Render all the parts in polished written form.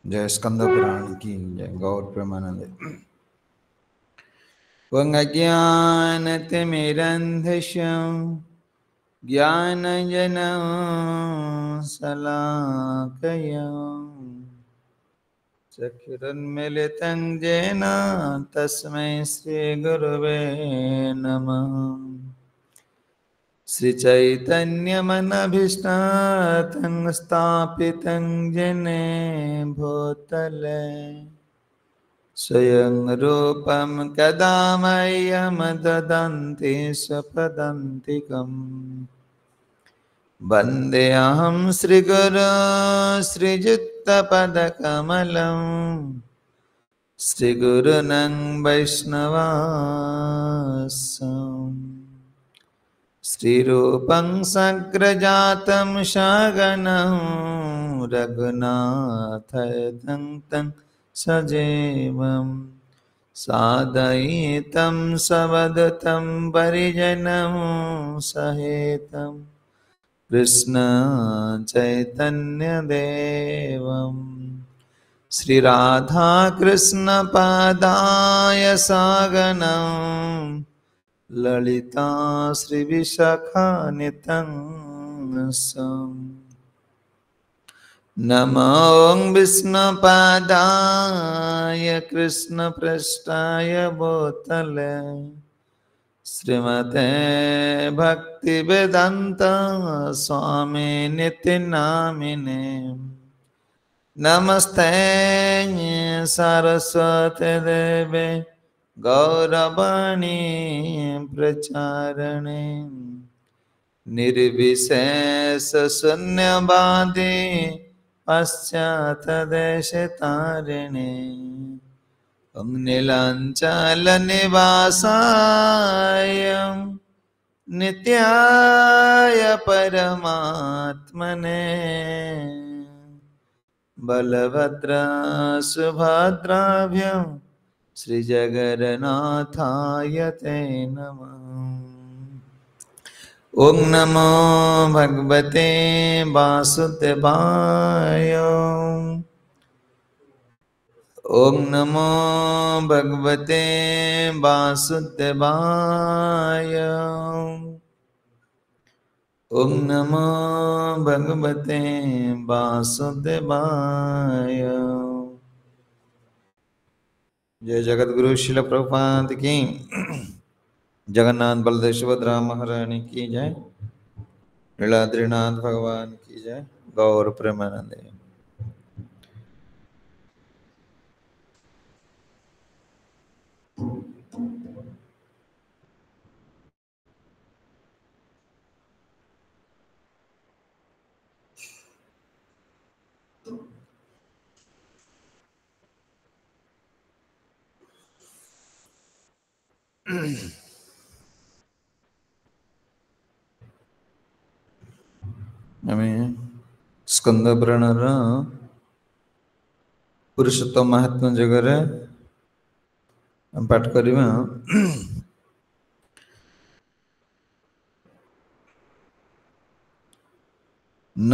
जय स्कंद पुराण की जय। गौर प्रेमानंद। वज्ञानतिमिरन्धश्यं ज्ञानञ्जनं शलाकया चक्षुरुन्मीलितं येन तस्मै श्रीगुरवे नमः। श्रीचैतन्यमनभीष्टार्थं स्थापितं येने भूतले स्वयं रूपं कदा मह्यं ददन्ति स्वपदान्तिकम्। वन्देऽहं श्रीगुरो श्रीयुक्तपदकमलं श्रीगुरुनं वैष्णवांश्च। श्रीरूपं सग्रजातं शगनं रघुनाथं तं सजीवं सादयितं सवदतं परिजनं सहितं कृष्ण चैतन्यदेवं श्रीराधा कृष्ण पादाय सागनं ललिता श्रीविशाखान्वितं नमो विष्णुपादाय कृष्णपृष्ठाय भूतले श्रीमते भक्तिवेदान्त स्वामी नित्य नामिने नमस्ते सरस्वती देवे गौरवाणी प्रचारणे निर्विशेष शून्यवादी पाश्चात्यदेशतारिणे नीलाञ्चलनिवासाय नित्याय परमात्मने बलभद्र सुभद्राभ्यां श्रीजगन्नाथाय ते नमः। ओं नमो भगवते वासुदेवाय। ओं नमो भगवते वासुदेवाय। ओं नमो भगवते वासुदेवाय। जय जगद्गुरु शिल प्रभुपाद की। जगन्नाथ बलदेव सुभद्रा महारानी की जय। लीलाद्रीनाथ भगवान की जय। गौर प्रेमानंद। आमें स्कंद पुराणर पुरुषोत्तम महात्म्य जगरे पाठ करिबा। न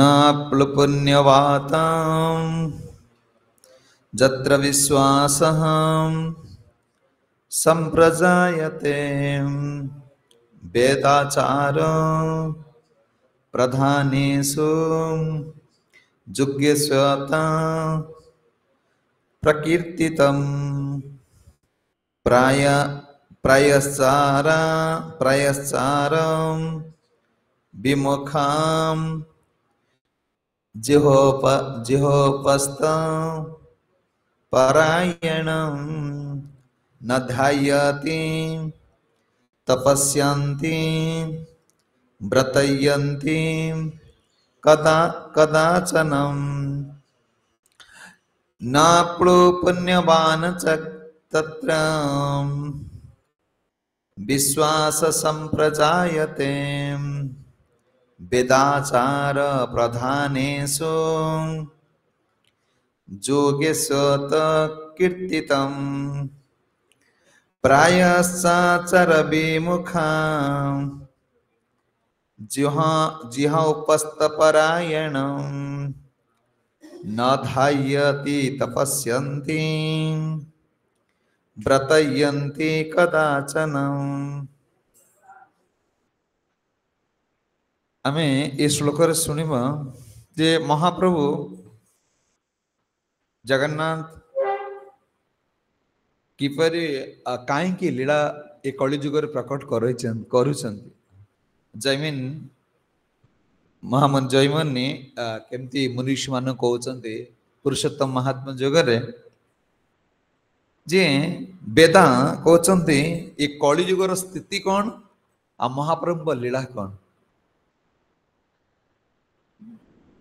प्लुपुण्यवातां जत्र विश्वासः संप्रजायते वेदाचार प्रधानेषु जुज्ञस्वता प्रकीर्तितं प्रायश्चारं विमुखां जिहोपस्थ परायणं न ध्यायति तपस्यन्ति व्रतयन्ति कदाचनं न पुण्यवान् च तत्र विश्वास संप्रजायते वेदाचार प्रधानेषु योगेश्वत कीर्तितं प्रायश्चाचर विमुखा जिहा उपस्थपरायण न धायति तपस्यन्ति व्रतयन्ति कदाचन। आमे ए श्लोक शुणिबा जे महाप्रभु जगन्नाथ किपरि कहीं लीला ए कलिजुग प्रकट करुछन्ति। जैमिन महामन जैमिन ने केमती मुनीष मान कहते पुरुषोत्तम महात्मा जुगरे जे वेदा कहते ये कलिजुगर स्थिति कौन आ महाप्रभु लीला कौन।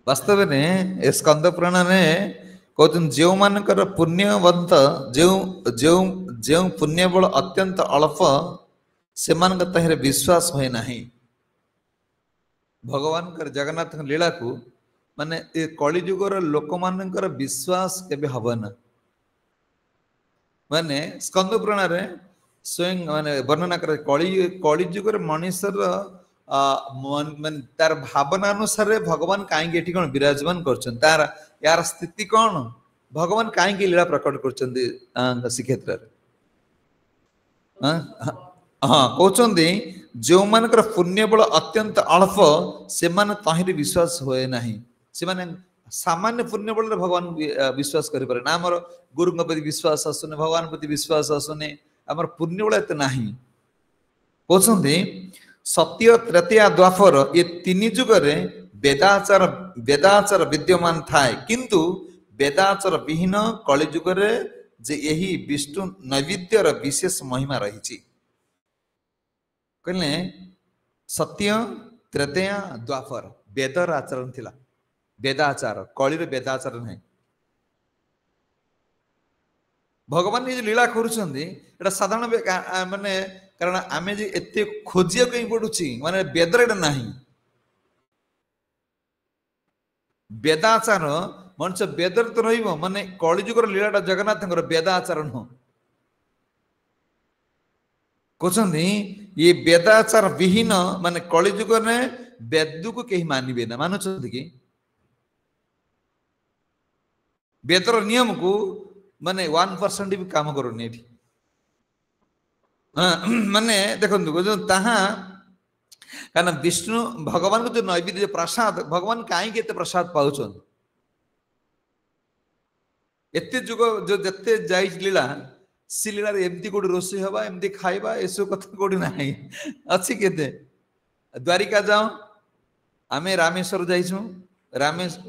वास्तव में ए स्कंद पुराण में कहते जो मानकर पुण्यवंत जो जो जो पुण्य बल अत्यंत अल्प से तहरे विश्वास हुए नहीं। भगवान कर जगन्नाथ लीला को माने ए कलिजुगर लोक मानकर विश्वास केबे हबना। माने स्कंद पुराण रे स्वयं माने वर्णना करे कलिजुगर मनुष्यर मन तार भावना अनुसार भगवान कहीं कौन विराजमान करछन तार यार स्थिति कौन भगवान कहीं लीला प्रकट कर श्रीक्षेत्र। हाँ कहते जो मानकर पुण्य बल अत्यंत अल्प से तहिरी विश्वास हुए नहीं। से सामान्य पुण्य बल भगवान विश्वास करें ना। आमर गुरु प्रति विश्वास आसुने भगवान प्रति विश्वास आसुने आमर पुण्य बल एत नहीं। कहते सत्य त्रेतया द्वापर ये तीन जुगरे वेदाचार वेदाचार विद्यमान थाए किंतु वेदाचार विहीन कलिजुगरे जे यही विष्णु नैवेद्यर विशेष महिमा रही। कहले सत्य त्रेतया द्वापर वेदर आचरण थिला वेदाचार कली रे वेदाचार नहीं। भगवान ये लीला करुछंदी एटा साधारण माने कारण आमे जे एते खोजिया कहीं पडुची माने वेदर एटा नहीं। वेदाचार मनुष्य वेदर तो रहिबो माने कलिजुगर लीलाटा जगन्नाथଙ୍କର वेदाचार न कहते ये वेदाचार विहीन माने कलिजुग ने वेद को कहीं मानवे ना। मानुछंती कि वेदर नियम को माने 1% भी काम करूनी। माने देखो ताहा कारण विष्णु भगवान को जो नैवेद्य प्रसाद भगवान कहीं के प्रसाद पाउछन एते जुग जो जते जाई लीला सी लीला एमती कोडी रोषे हवा एमती खाइबा एसो कथा कोडी नाही अछि केते। द्वारिका जाओ आमे रामेश्वर जाइछु रामेश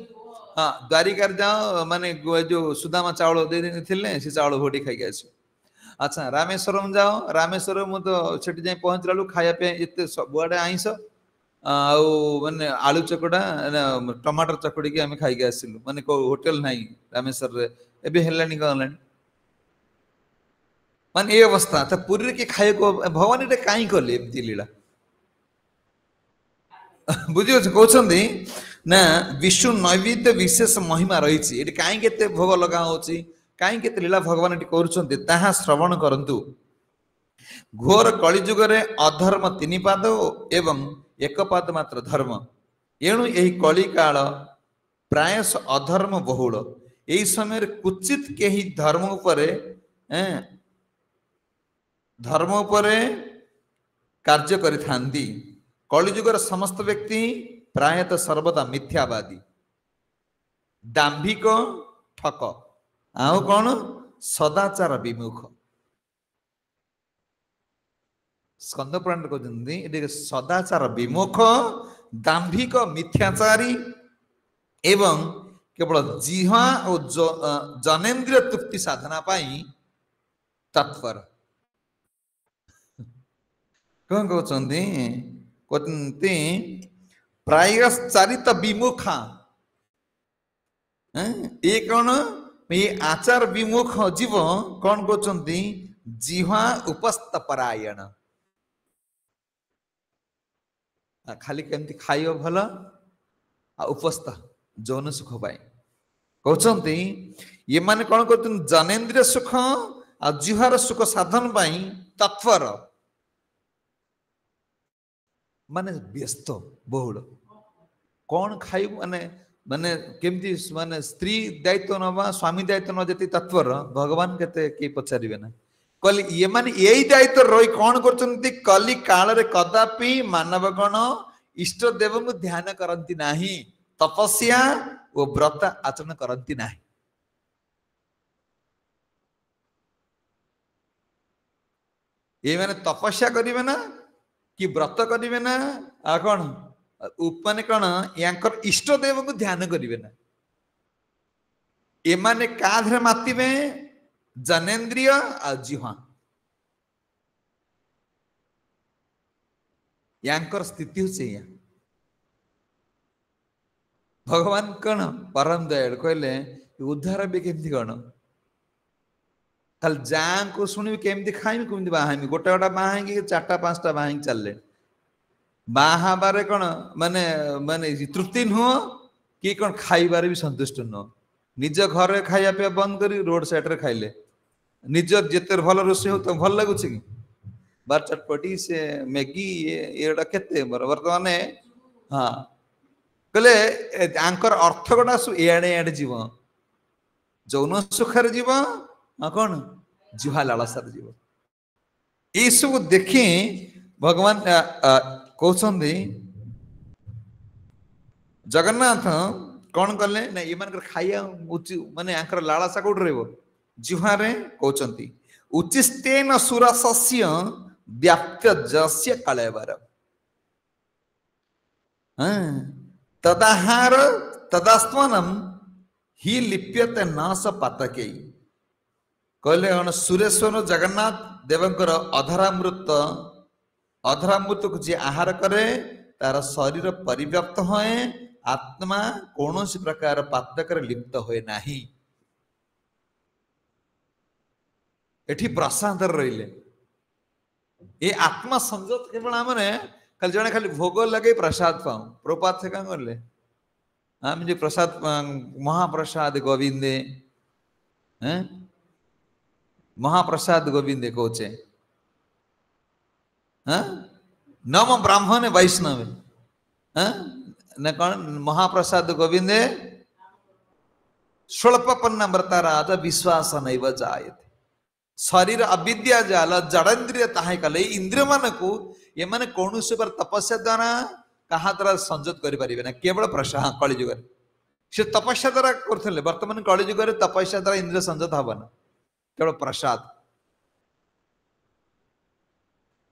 हाँ द्वारिका जाओ माने जो सुदामा चावल दे देथिले से चावल भोटी खाइ आसु। अच्छा रामेश्वरम जाओ रामेश्वर मु तो सेठी जाई पहुंचला लु खाया पे एते सबुआडे आइंस आउ माने आलू चकड़ा टमाटर चकड़ी के आमे खाइ के आसिलु माने को होटल नाही रामेश्वर रे एबे हेलानी गलानी मान ये अवस्था तो पूरी के खाए को भगवान ये कहीं कले एमती लीला बुझी कहते ना विष्णु नैवेद्य विशेष महिमा रही कहीं केते भोग लगा होची कहीं केते लीला भगवान ये करुछंती ताहा श्रवण करंतु। घोर कलिजुग रे अधर्म 3 पाद एवं 1 पाद मात्र धर्म एणु यही कली काल प्रायश अधर्म बहुल यही समय कुचित केही धर्म उपरे धर्म उपरे कार्य करिथांती। कलिजुगर समस्त व्यक्ति प्रायतः सर्वदा मिथ्यावादी दाम्भिक ठक आउ कौन सदाचार विमुख। स्कंद पुराण कहते सदाचार विमुख दाम्भिक मिथ्याचारी एवं केवल जिह्वा और जनेन्द्रिय तृप्ति साधना पाई तत्पर। कौन कहते प्रायश्चारित विमुखा ये कौन ये आचार विमुख जीव कौन कहते जिह्वा उपस्थ परायण खाली केमती खाइब भल उपस्थ जौन सुख पाए कहते ये माने कौन कहते जनेन्द्रिय सुख आ जिह्वार सुख साधन पाई तत्पर। माने व्यस्त बहुल कौन खाई माने माने केमती माने स्त्री दायित्व नवा स्वामी दायित्व न जति तत्वर भगवान केते के पचारिबे ना कहली ये माने यही दायित्व रही कौन करचंती कली काल रे कदापि मानवगण इष्ट देव को ध्यान करंती नाही तपस्या ओ व्रत आचरण करंती नाही ये माने तपस्या करिवे ना कि व्रत करिवे ना आ कोन माने कौन यांकर इष्ट देव को ध्यान करिवे ना एमाने काधरे मातिबे जनेन्द्रिय आ जिह्वा यांकर स्थिति होचे या भगवान कौन परम दयालु कहले उद्धार भी केमती कौन कल जां को सुनिबि केमती खाइबि केमती बाहाइबि गोटा गोटा बाहाइबि चारटा पांचटा बाहाइबि चलले बाहाबारे कौन माने माने तृप्ति नुह कि कौन खाइबारे भी संतुष्ट नुह निज घर खाइया पे बंद करी रोड साइड रे खाइले निज जेते भल रोषे हो तो भल लगुच कि बार चटपटी से मैगी ये केते वर्तमान हाँ कहले आंकर अर्थ गोटा सब एआडे एआडे जीव जौन सुखर जीव कौन जुहा लालसार जीव ये सब देखी भगवान कहते जगन्नाथ कौन कले ना ये खाइया माने आंकर लालसा कौट रही जिह्वारे कहते उचिस्तेन सुरसस्य व्याप्य जस्य कलेवर तदाहार तदास्त्वनम ही लिप्यते न स पातके कहले सुरेश्वर जगन्नाथ देवंकर अधरामृत को जी आहार करे तार शरीर परिव्याप्त होए आत्मा कौन प्रकार पातकर लिप्त हुए नाही एठी प्रसाद रहिले ये आत्मा संजोत केवल आमने खाली जने खाली भोग लगे प्रसाद पाऊं प्रपात से कहां करले हम जे प्रसाद महाप्रसाद गोविंदे हैं महाप्रसाद गोविंदे कोचे हैं नम ब्राह्मण वैष्णव हैं न कौन महाप्रसाद गोविंदे स्वल्पपन्न व्रता राज विश्वास नैव जायते शरीर अविद्या जाल जड़ेन्द्रिय ताहे कले इंद्रिय मान को ये माने कौन पर तपस्या द्वारा कहा द्वारा संजोत करें ना केवल प्रसाद कलिजुग से तपस्या द्वारा करते बर्तमान कलिजुग तपस्या द्वारा इंद्रिय संजोत हबन केवल प्रसाद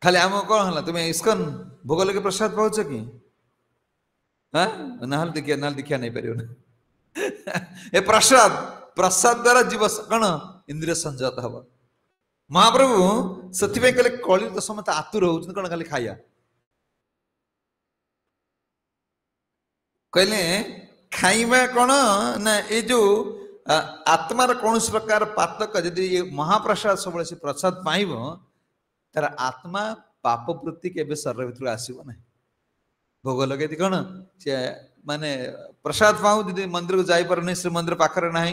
खाली आम कौन है तुम्हें इसकन भोग लगे प्रसाद पाच कि ना दीक्षा नहीं पार ए प्रसाद प्रसाद द्वारा जीव कौन इंद्रिय संजोत हम महाप्रभु से कहले कली तो समस्त आतुर हो कौन खाली खाया कहले खाइबा कौन ना ये जो आत्मार कौन प्रकार पातक यदि महाप्रसाद सब से प्रसाद पाइब तार आत्मा पाप वृत्ति के शरीर भीतर आसब ना भोग लगे कौन सी माने प्रसाद पाऊ दीदी मंदिर को जाई पारनी श्री मंदिर पाखरे ना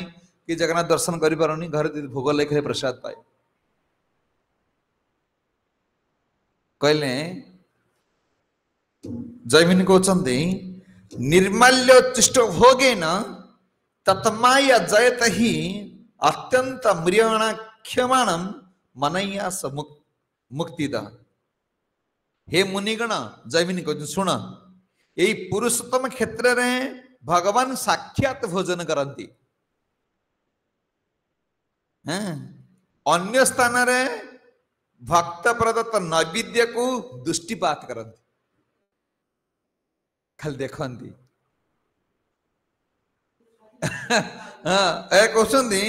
कि जगन्नाथ दर्शन कर पारनी घर भोग लगे प्रसाद पाए कहले जयमिनी कहते निर्माल्य चिष्ट भोगेन तत्माया जयत ही अत्यंत म्रियण क्षमाणम मनैया मुक्तिद हे मुनिगण जयमिनी कहते शुण यही पुरुषोत्तम क्षेत्र में भगवान साक्षात भोजन करती अन्य स्थान रे भक्त प्रदत्त नैवेद्य को दृष्टिपात करती खाली देखती कहते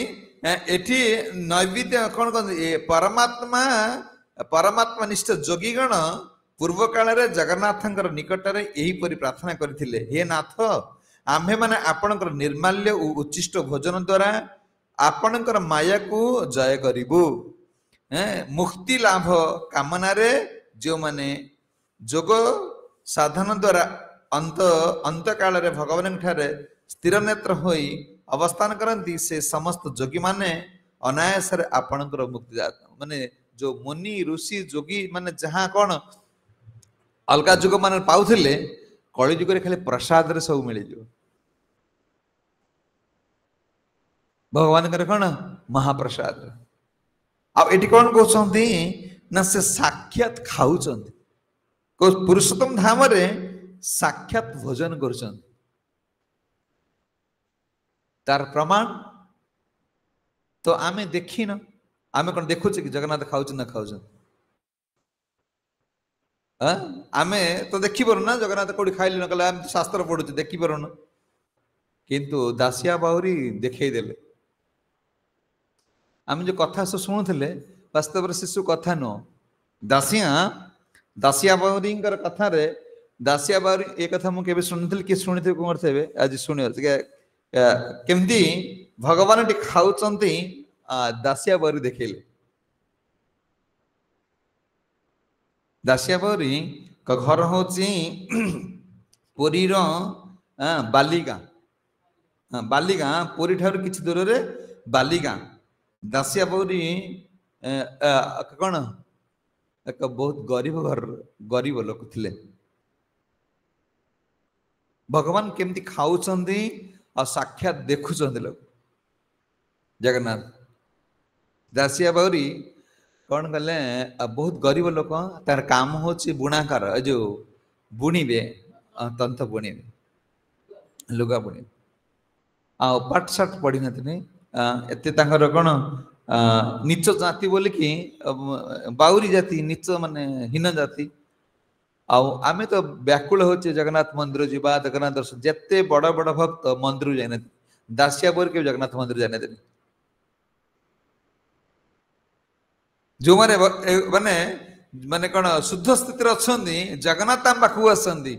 एठी नैवेद्य कौन कहते परमात्मा परमात्मा निष्ठ योगीगण पूर्व काल रे जगन्नाथंकर निकट रे यही परि प्रार्थना करथिले हे नाथ आम्भे माने आपणकर निर्माल्य उच्चिष्ट भोजन द्वारा आपणकर माया को जय करिबु मुक्ति लाभ कामना रे जो माने जोग साधन द्वारा अंत काल रे भगवान ठारे स्थिर नेत्र होई अवस्थान करती से समस्त जोगी माने अनायास रे आपणकर मुक्ति दाता माने जो मुनि ऋषि जोगी माने जहाँ कौन अलगा जुग मान पाउथिले कली जुग खाली प्रसाद रे सब मिल जाओ भगवान कौन महाप्रसाद आठी कौन कहते ना से साक्षात खाऊ पुरुषोत्तम धाम रे साक्षात भोजन कर तार प्रमाण तो आमे देखी न आमे कौन देखु कि जगन्नाथ खाऊ ना खाऊ आमे तो देखी पार ना जगन्नाथ कौटी खाइल न कले आम शास्त्र पढ़ु देखी पार न किंतु दासिया बाहुरी देखई देले आम जो कथा सब शुणुले वास्तव शिशु कथा नुह दासिया दासिया बाहुरी कथा रे दासिया बाहुरी ए कथा मुझे शुणी किए शुणी कौन थे आज शुण केमती भगवान टी खाऊ दासिया बाहुरी देखले दासिया बाहुरी घर हूँ पुरी बालिगा बालिगाँ पुरी ठार कि दूर रे बालिगाँ दासिया बाहुरी कौन एक बहुत गरीब घर गरीब लोक थे भगवान केमती खाऊ साक्षात देखुं लोग जगन्नाथ दासिया बाहुरी कौन कले बहुत गरीब लोक तार काम हो बुणाकार जो बुणवे तंत बुणवे लुगा बुणी आ पाठ साठ पढ़ी नी एत कौन नीच जाति बोल कि बाउरी जाति नीच माने हीन जाति आमे तो व्याकुल होचे जगन्नाथ मंदिर जीवा जगन्नाथ दर्शन जिते बड़ बड़ भक्त मंदिर जाए दासिया बाहुरी के जगन्नाथ मंदिर जाने जो माने माने माने कौन शुद्ध स्थिति अच्छा जगन्नाथ आम पाखु आसती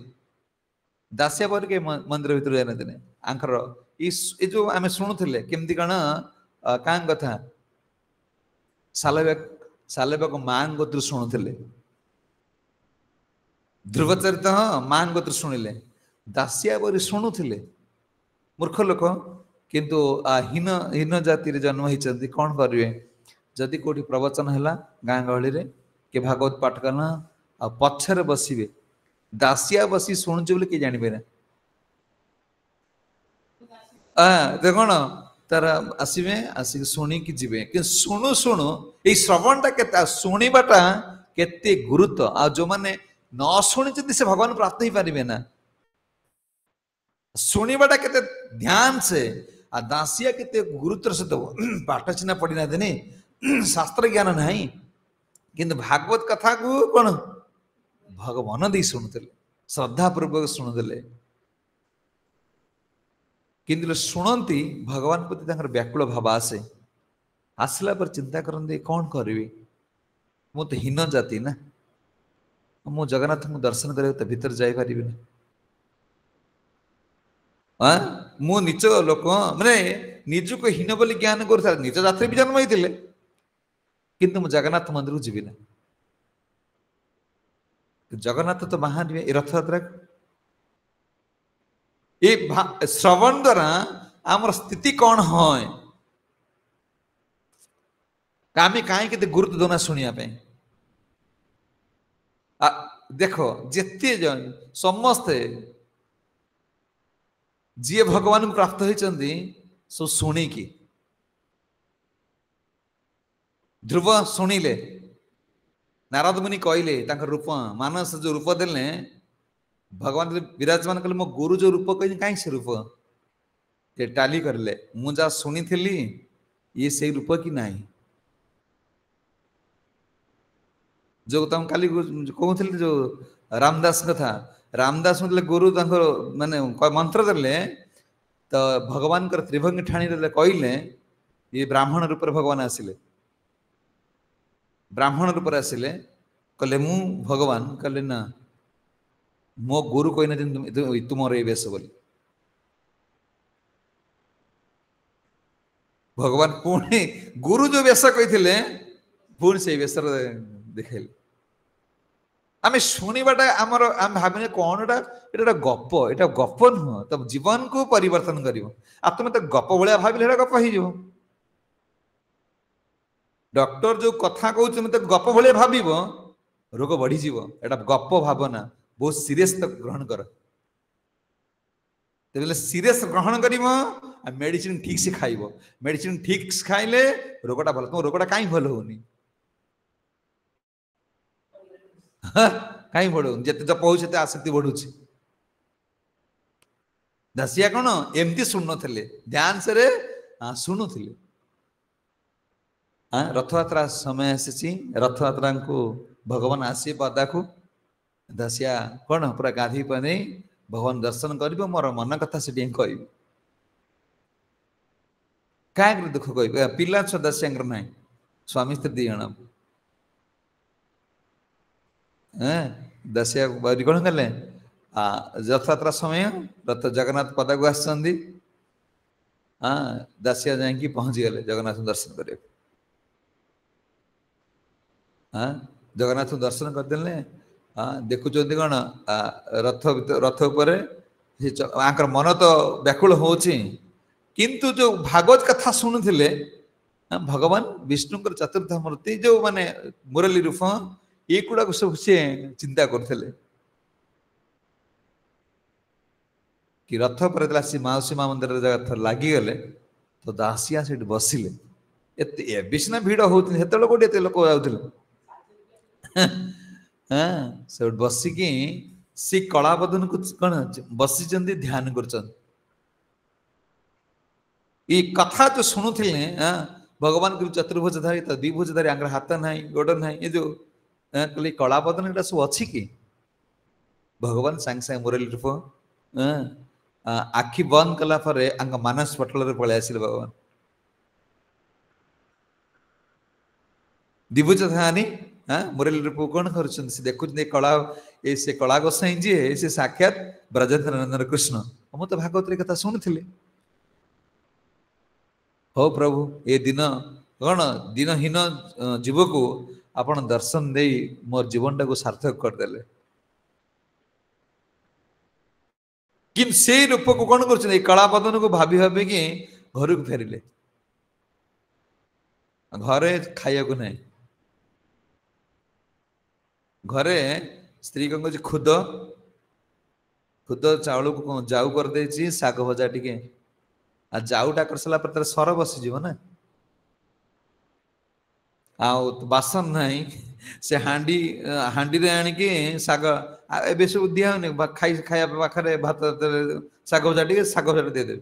दासिया बाहुरी के मंदिर भर जाने आंखर ये जो आम शुणुले केमती कौन क्या कथा सालब्या माँ गोत्र शुणुले ध्रुवचरित हाँ माँ गोत्र शुणिले दासिया बाहुरी शुणुले मूर्ख लोक किंतु हीन हीन जाति जन्म होती कौन करेंगे जदि कोठी प्रवचन है गाँ गहली रे के भागवत पाठ करना आ पछरे बसवे दासिया बसी शुणुचे बोले किए जानवे ना तो कौन तार आसवे आसिक शुणिकी जीवे कि शुणु शुणु ये श्रवणटा के शुणवाटा केते गुरुत्व आ जो मैंने न शुणी से भगवान प्राप्त ही पारे ना शुणवाटा के ध्यान से आ दासिया के गुरुत्व सहित पाठ चिन्ह पढ़ी ना देनी शास्त्र ज्ञान नहीं किंतु भागवत कथा को कौन भगवान दी शुणुले श्रद्धा पूर्वक शुणुले किंतु शुणती भगवान प्रति व्याकुल भाव आसे आसला पर चिंता करते कौन करी मु तो हीन जाति ना मु जगन्नाथ को दर्शन कर भीतर जापारि मु निज लोक माने निजक हीन बोली ज्ञान कर निज जाति भी जन्म होते किंतु मु जगन्नाथ मंदिर को जीवी ना जगन्नाथ तो महान रथ यात्रा ये श्रवण द्वारा आमर स्थिति कौन है आम कहीं गुरुत्व देना शुणा देखो जिते जन समस्ते जी भगवान को प्राप्त होती सब शुणिकी ध्रुव शुणिले नारद मुनि कहले रूप मानस जो रूप देले भगवान विराजमान कले मो गुरु जो रूप कह कहीं से रूप ये टाली करले मु जा शुणी थी ये से रूप कि नहीं जो तुम काली कहते जो रामदास कथा रामदास मतलब गुरु माने मंत्र देले तो भगवान त्रिभंगी ठाणी कहले ये ब्राह्मण रूप भगवान आसिले ब्राह्मण रूप आसिले कहले मु भगवान कहले ना मो गुरु कहना तुमर ये बेस बोली भगवान पुणी गुरु जो बेस कही पुणी से बेस देखेले आम शुणवाटा आमर आम भाव कौन एटा गप एटा गप नुह तो जीवन को परिवर्तन कर तुम तो गप भाया भाविले गप हो डॉक्टर जो कथा कहते मत गप भाया भाव रोग बढ़ीज एटा गप भावना बहुत सीरियस तो ग्रहण कर सीरियस ग्रहण कर मेडिसिन ठीक से खाइब मेडिसिन ठीक से खाइले रोगटा भल तुम रोगटा कहीं भल होनी कहीं बढ़ जिते जप हो आसक्ति बढ़ुची दासिया कौन एमती शुणु थे ध्यान से शुणुले रथयात्रा समय आसी रथयात्रा को भगवान आसी पदा को दासिया कौन पूरा गाधी पानी भगवान दर्शन कर मोर मन कथा से कह क्या दुख कह पिला छुआ दासिया ना स्वामी स्त्री दी जन दासिया कौन कले रथयात्रा समय रथ जगन्नाथ पदा को आसती दासिया जाकि पहुंची गले जगन्नाथ दर्शन कर जगन्नाथ दर्शन करदे देखुं कौन रथ रथ उपर मन तो व्याकुल हो किंतु जो भागवत कथा शुणुले भगवान विष्णु चतुर्थ मूर्ति जो माने मुरली रूप ये गुड़ा सब सी चिंता करते कि रथ पर सी मौसी माँ मंदिर रथ लगिगले तो दासिया से बसिले एत सीना भिड़ होते कौटे लोक जाते से बसिकी सी कलाबदन को कौन बसी ध्यान कर कथा जो शुणुले भगवान को चतुर्भुजधारी तो द्विभुजधारी आंगर हाथ ना गोड़ ना ये जो कहले कलाबदन ये सब अच्छी कि भगवान सांगे सांगे मुरली रूप आखि बंद कला मानस पटल पलि आसिले भगवान द्विभुजधारी मुरली रूप कौन कर देखुं कला ये से कला गोसाई जी से साक्षात ब्रजेंद्र नंदन कृष्ण मु तो भागवत कथा शुणुली हो प्रभु ये दिन कौन दिनहीन जीव को आपण दर्शन दे मोर जीवन टाक सार्थक करदे कि से रूप को कौन कर कलापदन को भाभी भाभी कि घर को फेरिले घरे खाया को नहीं घरे स्त्री कौन कर खुद खुद चाउल को जाऊ कर दे साग भजा टिके आ जाऊटा कर सारा पर सर बसीज ना आसन नहीं से हांडी हांडी रे आणिकी साग ए सब दिहनी खाई खाया पाखे भात साग भजा टे साग भजा देदेवे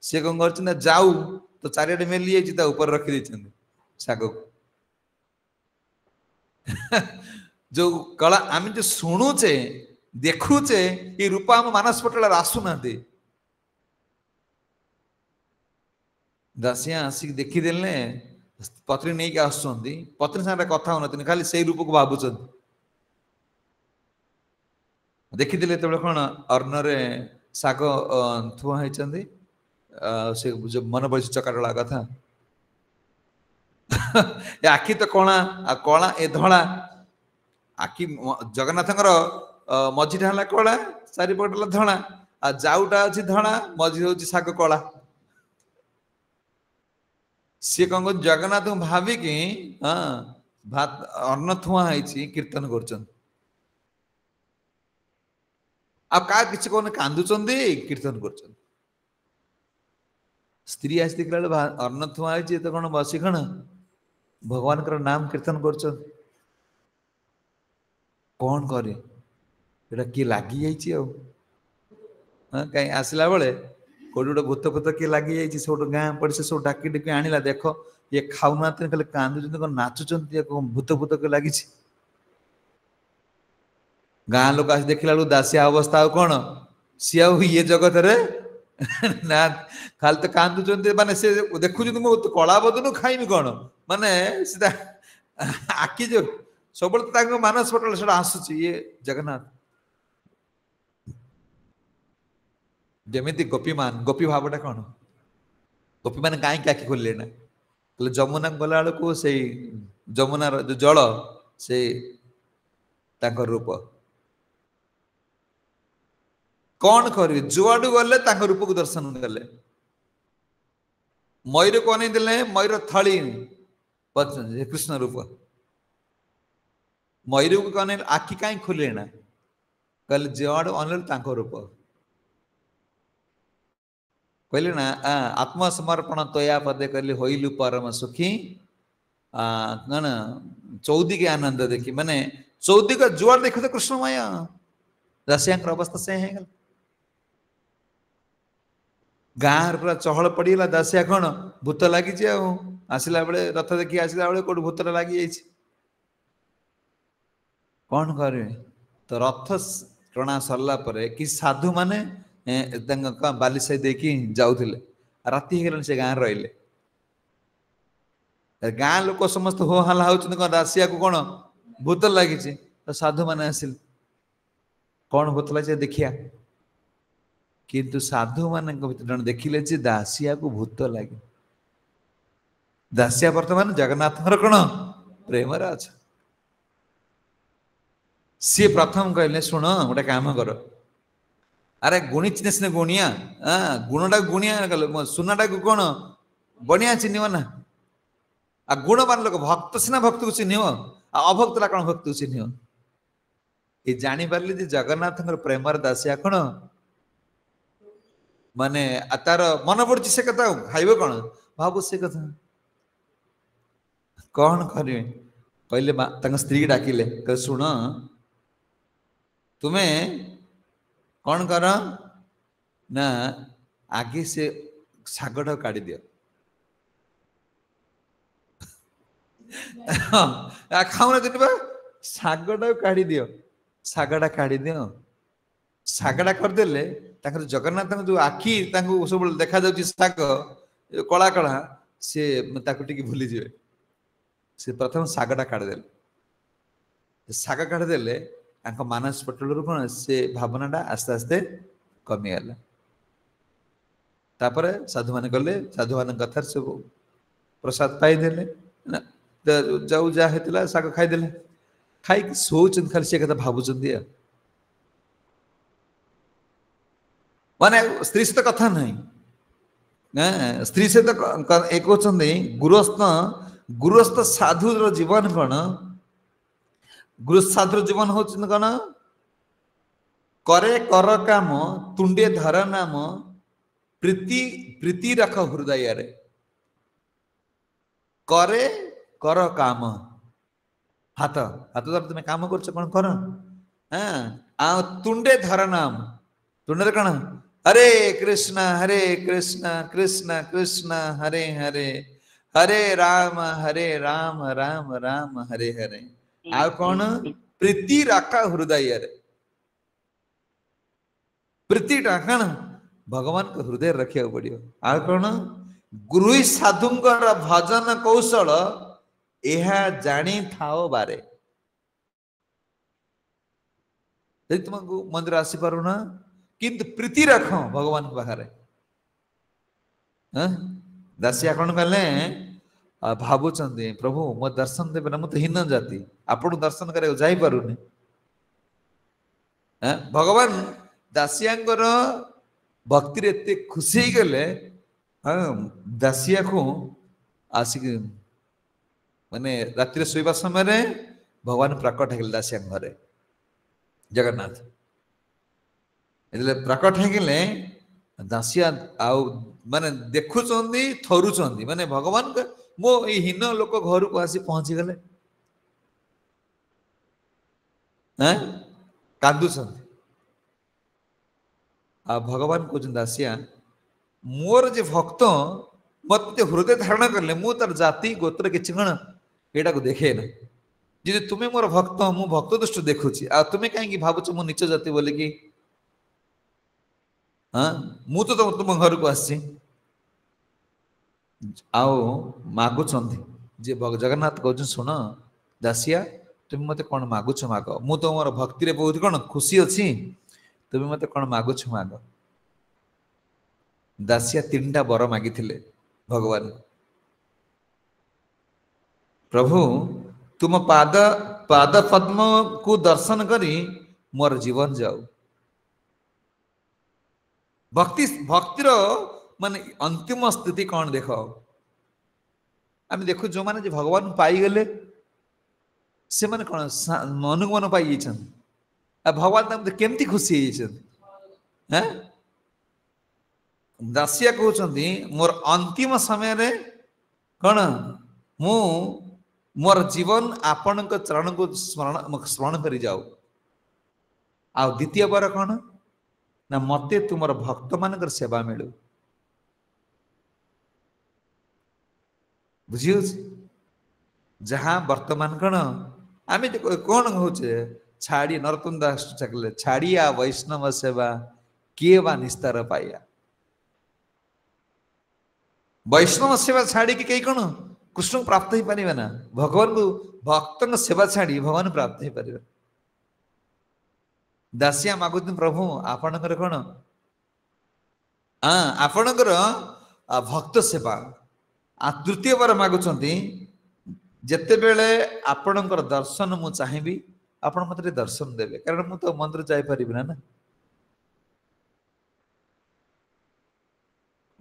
सी कौन कर जाऊ तो चारिटे मेली जाइए ऊपर रखी साग को जो कला आम जो शुणुचे देखुचे ये रूप आम मानस पटल आसुना दासिया आसिक देखीदेले पत्नी नहीं कि आसुंदी पत्नी साथ कथा होना खाली से रूप को भावुं देखीदे तो कौन अर्णरे शाग थुआ होती से जो मन पड़ी चकाटला कथा आखि तो कणा कला ए धला आखि जगन्नाथ मझीटा है कला चारिपटा धला आ जाऊटा अच्छी धला मझी हूँ शाग कला सी कौन कर जगन्नाथ भाविकी भात अन्न थुआ कीर्तन कर किसी कौन कांदुंच कीर्तन कर स्त्री आस देख अन्न थुआ तो कौन बसी कौन भगवान नाम कीर्तन कर कौन करे किए लगी कहीं आसला बेले कोई गोटे भूत फूत किए लगी जाइए सब गाँ पड़ी से सब डाकी डाकी आनिला देख ये खाऊना खाली कांदुंट कौन नाचुंट भूत फूत के लगी गाँ लोक आस देखला बेलू दासिया अवस्था आ कौन सी ये जगत रे ना खाली तो कांदुंट माने से देखुं कला बदन खाइमी कौन माने सीधा आखि जो सब मानस पटल से आसूची ये जगन्नाथ जमीती गोपीमान गोपी भावटा कौन गोपी मान कहीं आखि खोलिले ना जमुना गला बेलू से जमुनार जो जल से रूप कौन करेंगे जुआडू गले रूप को दर्शन कले मयूर को अनेदेले मयूर थली कृष्ण रूप मयूर को अने आखि कहीं खोलिले ना कहले जुआड़ अनिल तांको रूप कहले ना आत्मसमर्पण तोया पदे कहले होइलु परम सुखी कण चौदी के आनंद देखी माने चौदी का जुआड़ देखो तो कृष्णमय दासियांकर अवस्था से है गाँव पूरा चहल पड़गला दासिया कौन भूत लगी आसला बेले रथ देखी आसला बेले कौट भूत लगी कौन करें तो रथ टणा सरला कि साधु माने बाली साई देकी जाऊले राति हो से गाँव रहिले गाँ लोक समस्त हो हल्ला हो दासिया को कौन भूत लगी तो साधु माने आसिल कौन भूत लगे देखिया किंतु साधु मान जन देखिले दासिया को भूत लगे दासिया वर्तमान जगन्नाथ कौन प्रेम अच्छा सी प्रथम कहले शुण गोटे काम कर अरे गुणी चिन्ह सिने गुणिया गुणटा गुणिया सुनाटा को कौन बनिया चिन्ह ना आ गुणवान लोक भक्त सिना भक्त को चिन्ह अभक्त कौन भक्त को चिन्ह ये जानी पारे जगन्नाथ प्रेम दासिया कौन माने तार मन पड़ी से कथा खाइब कौन भाव से कथा कौन करें कहले स्त्री डाकिले कह शुण तुम्हें कौन कर ना आगे से शागटा काढ़ी दियो खाऊना दिन शागटा काढ़ी दियो शागटा काढ़ी दियो शागटा करदेले जगन्नाथ जो आखि सब देखा जाऊँ शाग कला कला सी भूली जाए से प्रथम शागटा काढ़ीदे शाग काढ़ीदे मानस पटल कौन से भावनाटा आस्ते आस्ते कमीगला तापर साधु मान गले साधु मान कथार सब प्रसाद पाईदे जाऊ जहाँ शाग खाईदे खाई शोचन खाली से कथा भावुंट माने स्त्री सहित कथा नहीं स्त्री सहित एक गुरुस्थ साधु जीवन कौन गुरु साधु जीवन हूँ कौन करे कर काम तुंडे धर नाम प्रीति प्रीति रख हृदय रे करे कर काम हाथ हाथ द्वारा तुम्हें काम कर कौन कर तुंडे धर नाम तुंडे कौन हरे कृष्ण कृष्ण कृष्ण हरे हरे हरे राम राम राम हरे हरे आ कौन प्रीति रखा हृदय रे प्रीति कौन भगवान को हृदय रखा पड़ो आ कौन गुरु साधु भजन कौशल यह जानी थाओ बारे तुमको मंदिर आसी पारुना किंतु प्रीति रख भगवान पाखे दासिया कौन कहले भावुं प्रभु मो दर्शन देवे ना मुझे हीन जाति आपन दर्शन कर जापरुनि भगवान दासिया भक्ति एत खुशी गले दासिया को आसिक माने रात्रि शोवा समय भगवान प्रकट हो दासिया घरे जगन्नाथ प्रकट होगले दासिया आउ माने देखुं थरुं माने भगवान मो हीन लोक घर को आसी पहुंची गले कांदु आ भगवान कहते दासिया मोर जे भक्त मत हृदय धारण करले मु तार जाति गोत्र किसी कण एटा को देखे ना जी तुम्हें मोर भक्त मु भक्त दृष्टि देखुची आ तुम्हें कहीं भावुच मु नीच जाति बोले कि हाँ मु तो तुम घर को आसी आओ मागुच जे जगन्नाथ कह शुण दासिया तुम्हें मत कौन मागुच माग मु तो मोर भक्ति बहुत कौन खुशी अच्छी तुम्हें मत कौन मागुच माग दासिया 3टा वर मागी भगवान प्रभु तुम पाद पाद पद्म को दर्शन करी मोर जीवन जाऊ भक्ति भक्तिर माने अंतिम स्थिति कौन देख आम देखु जो माने भगवान पाई गले से माने कौन मन मन पाई भगवान केमती खुशी हैं दासिया कहते मोर अंतिम समय रे कौन मु मोर जीवन आपण चरण को स्मरण करी जाऊ आ द्वितीय बार कौन ना मते तुमर भक्त मान सेवा मिलू बुझी जहाँ वर्तमान कौन आम कौन होचे छाड़ी नरोत्तम दास कहले छाड़िया वैष्णव सेवा किए बा निस्तार पाया वैष्णव सेवा छाड़ी कई कौन कृष्ण को प्राप्त ही पारे ना भगवान को भक्त सेवा छाड़ी भगवान प्राप्त ही पारे दासिया मागुत प्रभु आपणकर कौन हाँ आपणकर भक्त सेवा आ तृतीय बार मागुंट जिते बेले आपणकर दर्शन मु चाहिए आपण मत दर्शन देवे कारण मु तो मंदिर जापर ना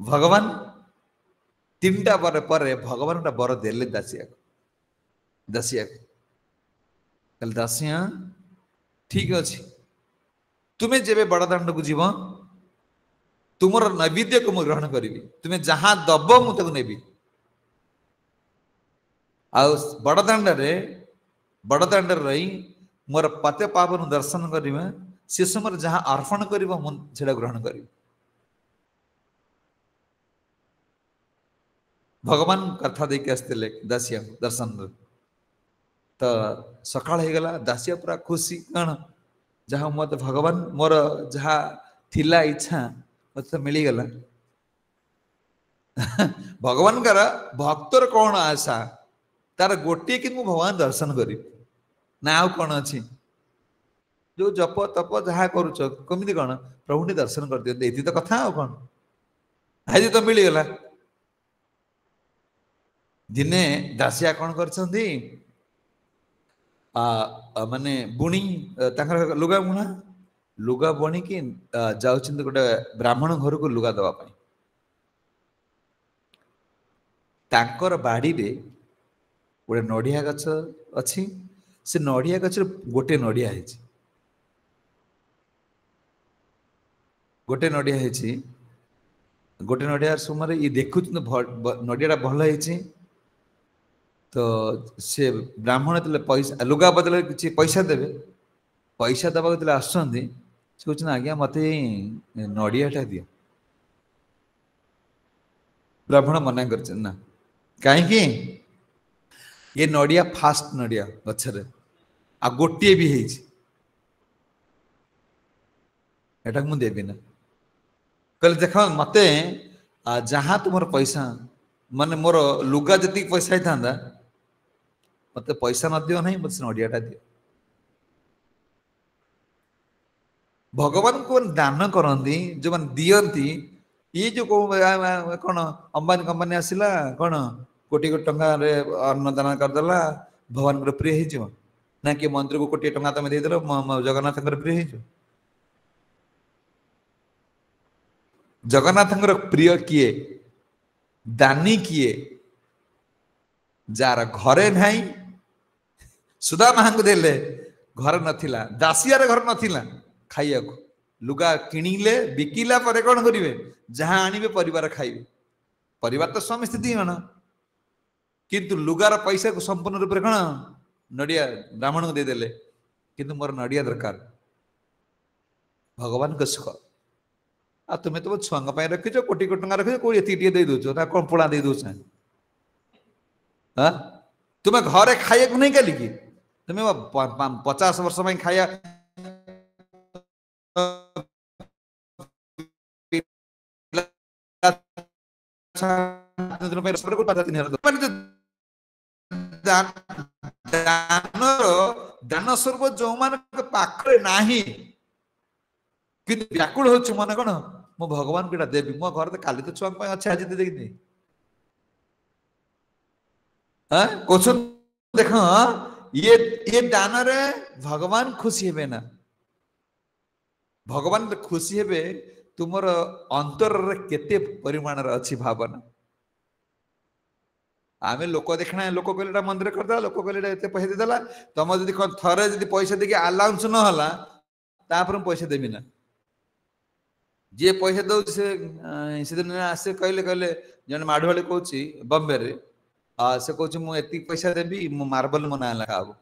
भगवान तीन टा बर पर भगवान गोटे बर देले दासिया दासिया दासिया ठीक अच्छे तुम्हें जेबे बड़दाण्ड को जीव तुमर नैवेद्य को मुझे ग्रहण करी तुम्हें जहाँ दब मुझे नेबी बड़दाण्ड रही मोर पते पावन दर्शन करवा से समय जहाँ अर्पण कर ग्रहण करी भगवान कथा देके आसते दासिया दर्शन तो सकाळ हो गला दासिया पूरा खुशी कौन जहाँ मत भगवान मोर जहाँ थिला इच्छा मत मिलगला भगवान कर भक्तर कौन आशा तार गोटे कि भगवान दर्शन करी ना आउ कौन अच्छी जो जप तप जहाँ करुच कमी कौन प्रभु ने दर्शन कर दियो ये तो कथा आउ कौन आज तो मिलगला दिने दासिया कौन कर माने बुणी लुगा बुणा लुगा बुणी कि जाऊँ गोटे ब्राह्मण घर को लुगा दवापाई तांकर बाड़ी रे गोटे नड़िया गछ अच्छी से नड़िया गछ गोटे नड़िया है गोटे नड़िया है गोटे नड़िया समय ये देखु नड़िया भल है तो से ब्राह्मण ते पैसा लुगा बदल किसी पैसा देवे पैसा दबा आसुँच से आज्ञा मत नड़ियाटा दियो ब्राह्मण मना कर ना कहीं ये नड़िया फास्ट नड़िया गचर आ गोटे भी है मुझे देवी ना कहले देख मत जहाँ तुम पैसा माने मोर लुगा जी पैसा था मत पैसा न दियो नहीं मत नड़ियाटा दियो भगवान को दान करती जो मैंने दियंती ये जो कौन अंबानी कंपनी आसला कौन कोटी कोटी टंका अन्नदान करदेला भगवान प्रिय हो ना कि मंदिर को कोटी टंका तुम देदेल जगन्नाथ प्रिय हो जगन्नाथ प्रिय किए दानी किए जार घरे नहीं सुधा माँ को देले घर नथिला दासियार घर नथिला खाइया को लुगा किणिले बिकिला पर कौन करेंगे जहाँ आणवे परिवार खाइबे परिवार तो स्वामी स्थिति कौन किंतु लुगार पैसा को संपूर्ण रूप से कौन नड़िया ब्राह्मण को देदेले किंतु मोर नड़िया दरकार भगवान को सुख आ तुम्हें तो छुआ रखीच कोटी कोटी टंका रखीच कौन ये दे दौच ना कौन पोड़ा दे दौच हाँ तुम्हें घरे खाइया को नहीं कल कि तुम्हें 50 वर्ष में खाया दान स्वरूप जो मान पाखे नाही कि व्याकुल हो मन कौन मो भगवान को देवी मो घर तो काली तो छुआ अच्छे आज दे कौन देख ये दान रे भगवान खुशी हे ना भगवान खुशी हे तुमर अंतर केते परिमाण अच्छी भावना आम लोक देखना लोक कहले मंदिर करदा लोक कहले पैसा देदेला तुम जब थरे पैसा देखिए अलाउंस ना तापर पैसा देवी ना जी पैसा दौर से दिन आसे कहले कहले जन माढ़ुआली कौन बम्बे रे से कौन मुझे पैसा देवी मो मार्बल मो ना लिखा हम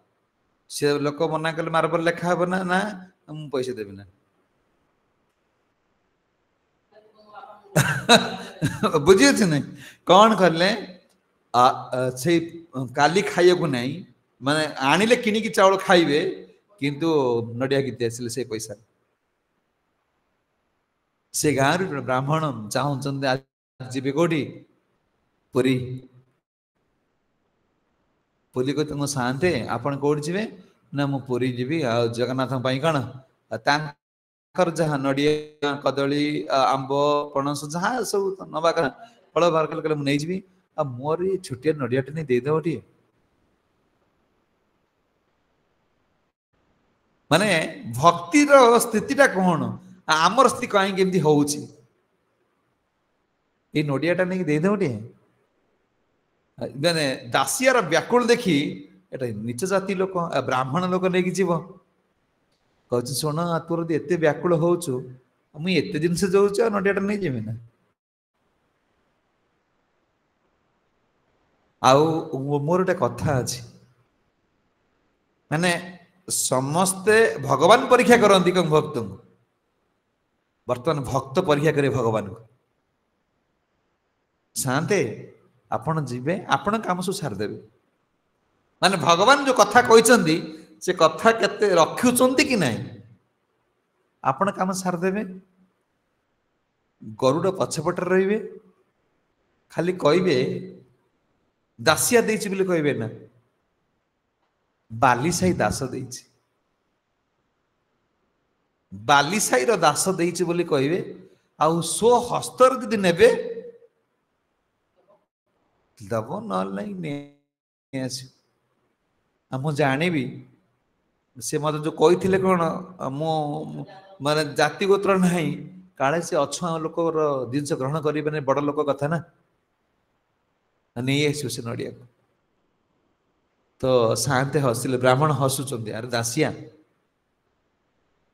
से लोक मना कले मार्बल लिखा हम ना ना मुझे पैसा देवी ना बुझी अच्छे नहीं कौन कले से काली खाइया को नहीं माने आनिले किनिकी चाउल खाइबे किंतु नडिया गीत आसिले से पैसा से गाँव ब्राह्मण चाहूँ जीवे कौटी पुरी पुरी को तुम शांते आपण कौट जीवे ना मु पुरी जीवी आ जगन्नाथ कौन जहाँ नड़िया कदली आंब पणस जहाँ सब नवा फल बाहर कले मुझे नहीं आ मोर ये छोटिया नड़िया नहीं देदेव टे माने भक्तिर स्थितिटा कौन आमर स्थिति कहीं केमती होउची ये नड़ियाटा नहीं देदेव टे माने दासियार व्याकुल देखी एटा नीच जाति लोक ब्राह्मण लोक नहीं जीव कह शुण तोर एत व्याकुल होचु मुझे एत जिनस जाऊँ नड़ियाटा नहीं जीवी ना आउ मोर गोटे कथा अच्छी माने समस्ते भगवान परीक्षा करती कौन भक्त को बर्तमान भक्त परीक्षा करे भगवान को शांते आपण जीवे आपण काम सब सारदेवे माने भगवान जो कथा कहते से कथा केते रखुचंती कि नहीं आपण काम सारदेवे गरुड़ पछपटे रहिबे खाली कहबे दासिया देछि बोली कहबे ना बालीसाई दास देछि बालीसाई रो दास देछि बोली कहबे आउ सो हस्तर जदि नेबे दबो नल नहीं आसी मु जानिबी से मत जो कही कौन मो माने जाति गोत्र नहीं काले से अच्छा लोक जिनस ग्रहण करेंगे बड़ लोक कथा ना नहीं आस से नड़िया तो शांति हसिले ब्राह्मण हसुचंदी अरे दासिया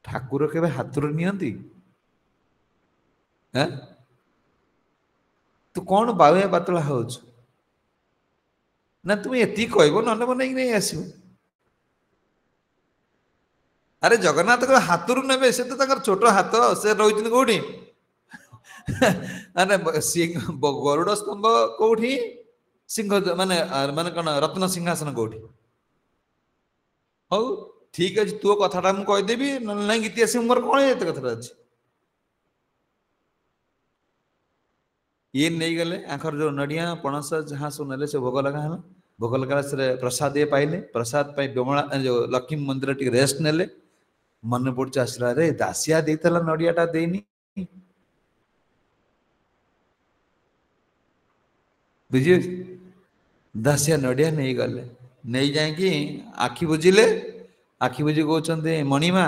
ठाकुर के हाथ नियंती तू कौन बाउया बातला हो ना तुम ये कहब ना बनई नहीं आसो अरे जगन्नाथ को हाथ रू ने से तो छोट हाथ से रही कौटी गरुड़ स्तंभ कौटी सिंह माने माने कौन रत्न सिंहासन कौटी हौ ठीक अच्छे तो कथाटा मुझे कहीदेवी ना गीत आस मोर कौन ये कथा अच्छे ये नहीं गले आखर जो नड़िया पणस जहाँ सब ना से भोग लगा भोग लगा से प्रसाद ये पाइले प्रसाद विमला जो लक्ष्मी मंदिर टी रेस्ट नेले मन पड़े आसला रे दासिया देला नड़ियाटा देनी बुझे दासिया नड़िया नहीं गले नहीं जाकि आखि बुझिले आखि बुझी कहते मणिमा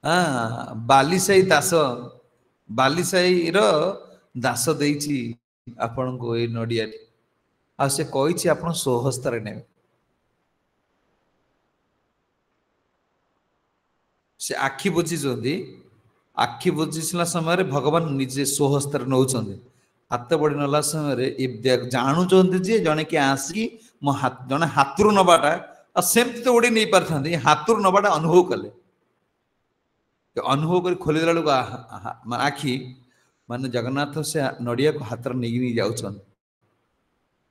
हाँ बालीसाई दास बालीसाई रो दास देछि आपण को ए नड़िया आ से कही आपण सोहस्तर ने से आखि बुझी आखि बुझीला समय भगवान निजे सोहस्तर नौ हाथ बड़ी नला समय जानुंट जे जड़े कि आसिकी मो हाथ जड़े हाथ रू नवाटा सेमती तो उड़ी नहीं पारि था हाथ रू नवाटा अनुभव कले अनुभव कर खोलीदेला बेलू आखि माने जगन्नाथ से नड़िया को हाथ नहीं जाऊँ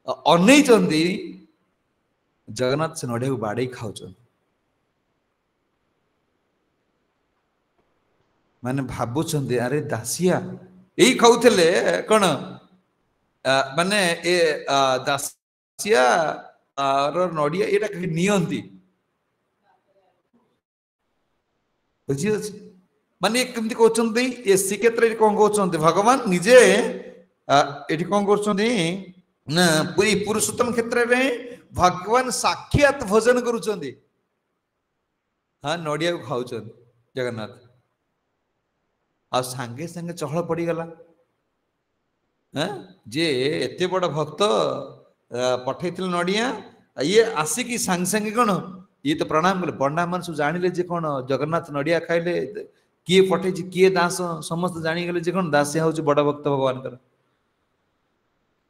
अनई जगन्नाथ से नड़िया को बाड़े खाऊ माने भावुंट अरे दासिया यही खाऊले कौन माने ए दासिया नड़िया ये नियंती बुझी माने कमती कहते ये श्रीक्षेत्र कौन कहते भगवान निजे ये कौन कर पूरी पुरुषोत्तम क्षेत्र में भगवान साक्षात भोजन करुँच हाँ नड़िया को खाऊ जगन्नाथ आ सांगे सांगे चहल पड़गला जे एत बड़ भक्त पठे नड़िया ये आसिकी सांगे सांगे कौन ये तो प्रणाम कले पंडा मान सब जानिले जे कोन जगन्नाथ नडिया खाइले किए पठे किए दास समस्त जानी गले जे कोन दासिया होची बड़ भक्त भगवान कर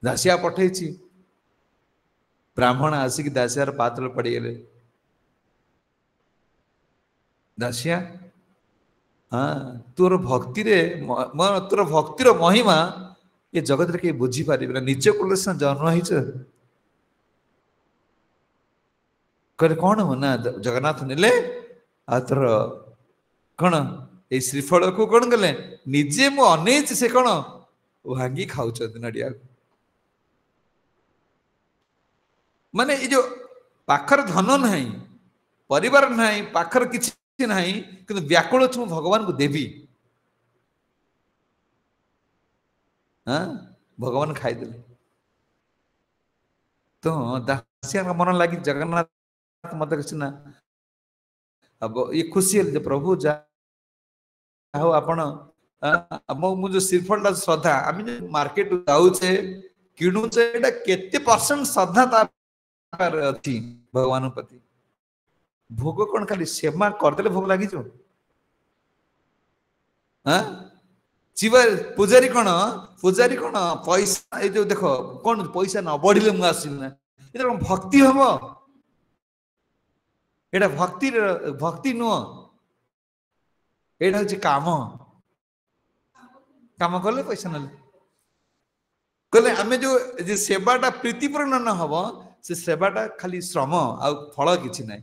दासिया पठे ब्राह्मण आसिक दासियार पातल पड़ी गले दासिया हाँ तोर भक्ति रे तोर भक्तिर महिमा ये जगत रे के बुझी पारिबे निज कुल से जन्म हिच करे कौन हो ना जगन्नाथ नेले आ तोर कौन ए श्रीफल को कौन गले निजे मु अनेच से कौन भांगी खाऊ नड़िया माने ये जो पाखर धन नहीं परिवार नहीं पाखर किसी नहीं किंतु व्याकुल छु भगवान को देवी हाँ भगवान खाई देले तो दासिया का मन लगी जगन्नाथ मत किसी ना अब ये खुशी है जो प्रभु जा हो आपण मुझे श्रीफल श्रद्धा आम जो मार्केट जाऊे किणुचे एटा केते परसेंट श्रद्धा तार अछि भगवान प्रति भोग कौन खाली सेवा करदेले भोग लगी जो हाँ पूजारी कौन पैसा ये जो देख कौन पैसा न बढ़िले मु आसिना ये कौन भक्ति हम एटा भक्ति नुह एटा हूँ काम काम कले पैसा ना कहले आम जो सेवाटा प्रीतिपूर्ण न हम से सेवाटा खाली श्रम आ फल किसी ना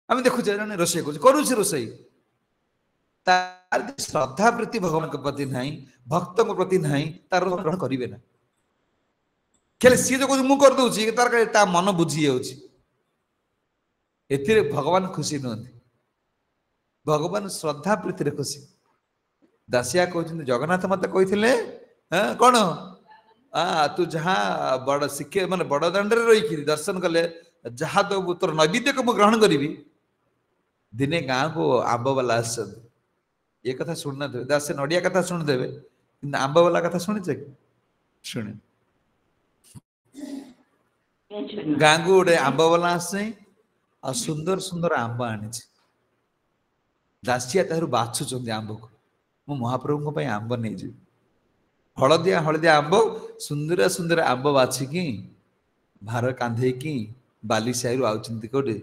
आम देखु रोषे करुचे रोषे तार श्रद्धा प्रति भगवान के प्रति नहीं भक्त प्रति नहीं तार ग्रहण करेंगे ना खेले सी जो कहूँ मुझे करदे तार ता मन बुझी जाऊँगी एथिरे भगवान खुशी नुहति भगवान श्रद्धा प्रीति खुशी दासिया कहते जगन्नाथ मत कही कौन तू जहाँ बड़ शिक्षे माने बड़ दाण्ड रही दर्शन कले जहाँ तो तोर नैवेद्य को ग्रहण करी दिने गाँ को आंब वाला आस ये कथा शुणु थे दास नड़िया कथा शुणुदे कि आंब वाला कथा शुणिचे शुणे गाँ को गोटे आंब वाला आसे आ सुंदर सुंदर आंब आनी दासिया तार बाछुंट आंब को मु महाप्रभु आंब नहीं जी हलदिया हलदिया आंब सुंदर सुंदर आंब बाछिकी भार कांधेकी बाली साई आउचंती कोटे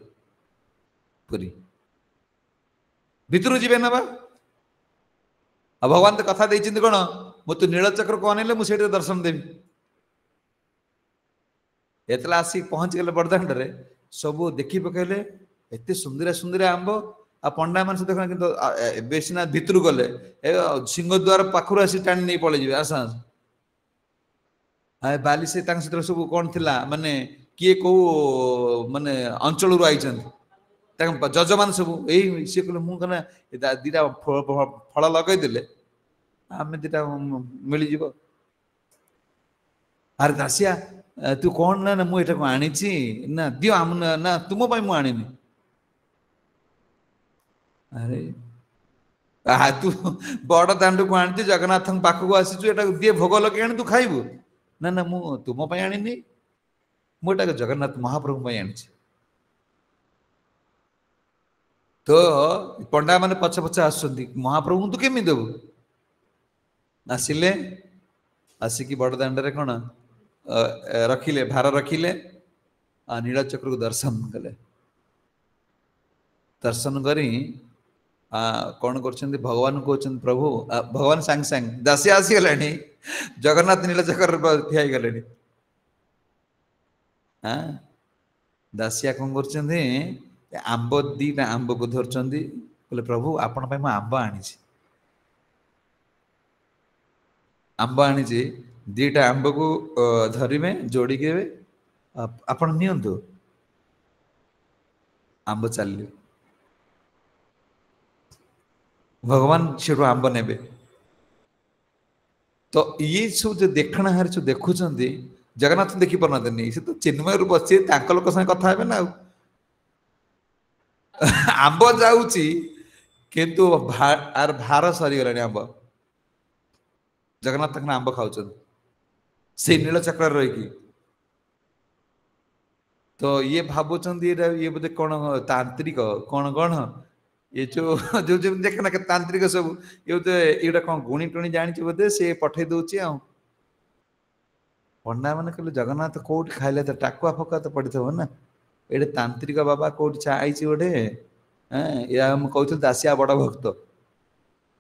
पुरी भितर जीवे ना बा भगवान तो कथा देइचिंती कोन मु तो नीलचक्र को अनेले मु सेठी दर्शन देवी एतला आसी पहुंच गले बड़दाण्ड रे सब देखि पकेले एते सुंदर सुंदर आंब आ पंडा मान देख किंतु बेसिना भितर गले सिंहद्वार पाखर आसी टाणी नहीं पड़े जी आसा बाली से सब कौन थिला माने किए को माने अंचल आई जजमान सब यही सी कह मुझे दीटा फल लगेदे आम दीटा मिलज अरे दासिया तू कौन ना मुझे आनी ना दियो आम ना तुम मु आनी अरे तू बड़ दाण्ड को आनी जगन्नाथ पाखक आसीचु दिए भोग लगे आनी तू खाइबू ना ना मु तुम आनी मुझे जगन्नाथ महाप्रभु आनी तो पंडा माने पछ पछ आसुंदी महाप्रभु तू केमी देबू आसिले आसिकी बड़ दाण्ड रे कौन रखिले भार रखिले नीलचक्र को दर्शन कले दर्शन करी कौन कर भगवान कहते प्रभु भगवान सांग सांग दासी आसीगले जगन्नाथ नीलचक्र ठिया गले हाँ दासिया कौन कर आंब दीटा आंब को धरचंदी बोले प्रभु आपण पे मैं आंब आनी आंब आनी दीटा आंब को धरिमे जोड़ी के आपण नियंतु आंब चलिए भगवान से आंब नेबे तो ये सब जो देखना हार जो देखुं जगन्नाथ देखी पारना नहीं से तो चिन्मय रूप अच्छे लोक संगे कथा है ना आंब जाऊँची किंतु आर भार सरीगला आंब जगन्नाथ आंब खाऊ से नीलचक्र रही तो ये भावुଛନ୍ତି ये बोधे कौन तांत्रिक कौन कौन ये जो जो देख ना तांत्रिक सब ये बोधे एटा कौन गुणी टुणी जानी बोधे से पठे दउची आ पंडा मैंने कहले जगन्नाथ कोट खाइले तो टाकुआ फका तो पड़ी थो ना एडे तांत्रिक बाबा कोट आईची गोटे या हम कहते दासिया बड़ भक्त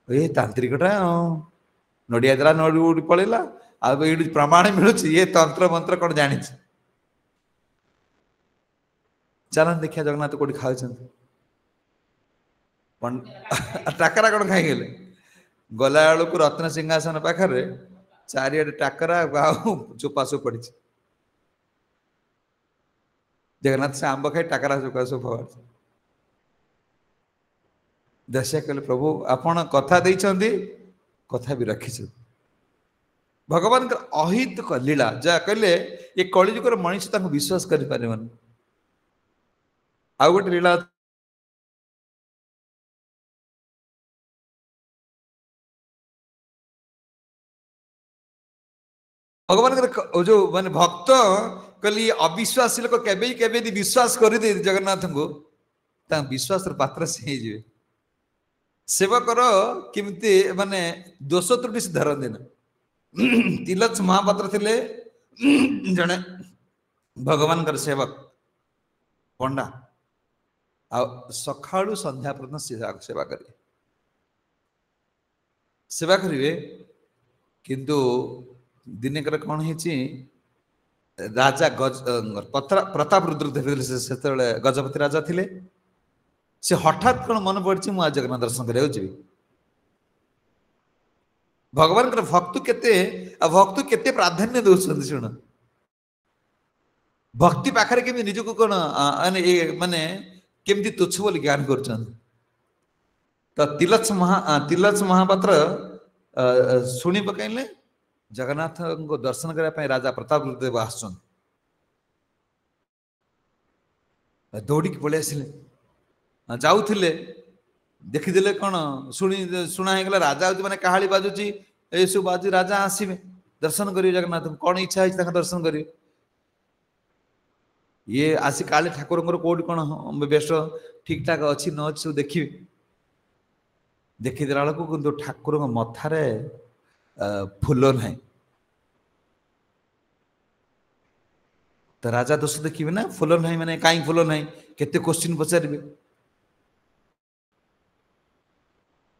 ये तांत्रिकटा नड़िया देला नड़ी उड़ी पड़ेला अब ये प्रमाण मिलूँ ये तंत्र मंत्र कौन जानी चलन देखिया जगन्नाथ कोटी खाऊ टाकरा कौन खाई गले गला बेलू रत्न सिंहासन पाखे चारिड़े टाकरा चोपा सब पड़ी जगन्नाथ से आंब खाई टाकरा चोपा सब फवार दशिया कहले प्रभु आपण कथा देइछंदी कथा भी रखी भगवान अहित लीला जहाँ कहले ये कलिजुगर मनीष विश्वास कर आउ गोटे लीला भगवान जो माने भक्त कहली अविश्वासी लोक केवे विश्वास कर जगन्नाथ को विश्वास पात्र से हो सेवकर किमती माने दोष त्रुटि से धरती ना तिलच महापात्र थिले जने भगवान कर सेवक पंडा आ सखाळु संध्या पर्यंत सेवा करेंगे किंतु दिने कौन है राजा गज प्रताप रुद्र से गजपति राजा थिले से हठात कौन मन पड़ी मुझे जगन्नाथ दर्शन कर भगवान भक्त केते प्राधान्य दौरान शुण भक्ति पाखे केमी निजक कौन माने केमती तुच्छ बोली ज्ञान कर तिलच महापात्र शुणी पकड़े जगन्नाथ को दर्शन करने राजा प्रताप रुद्रदेव आस दौड़ी पलि आसिले जाऊले देखीदे कौन शुणा हो राजा माने कहाली बाजुची ए सब बाजू राजा आसवे दर्शन करेंगे जगन्नाथ कौन इच्छा है दर्शन करेंगे ये आसी काले ठाकुर कौट कौन बेश ठीक ठाक अच्छी न अच्छी सब देखिए देखीदेला बेलू किंतु ठाकुर मथारे फूल ना तो राजा दोष देखिए ना फूल ना माने कहीं फूल ना केते क्वेश्चन पचारे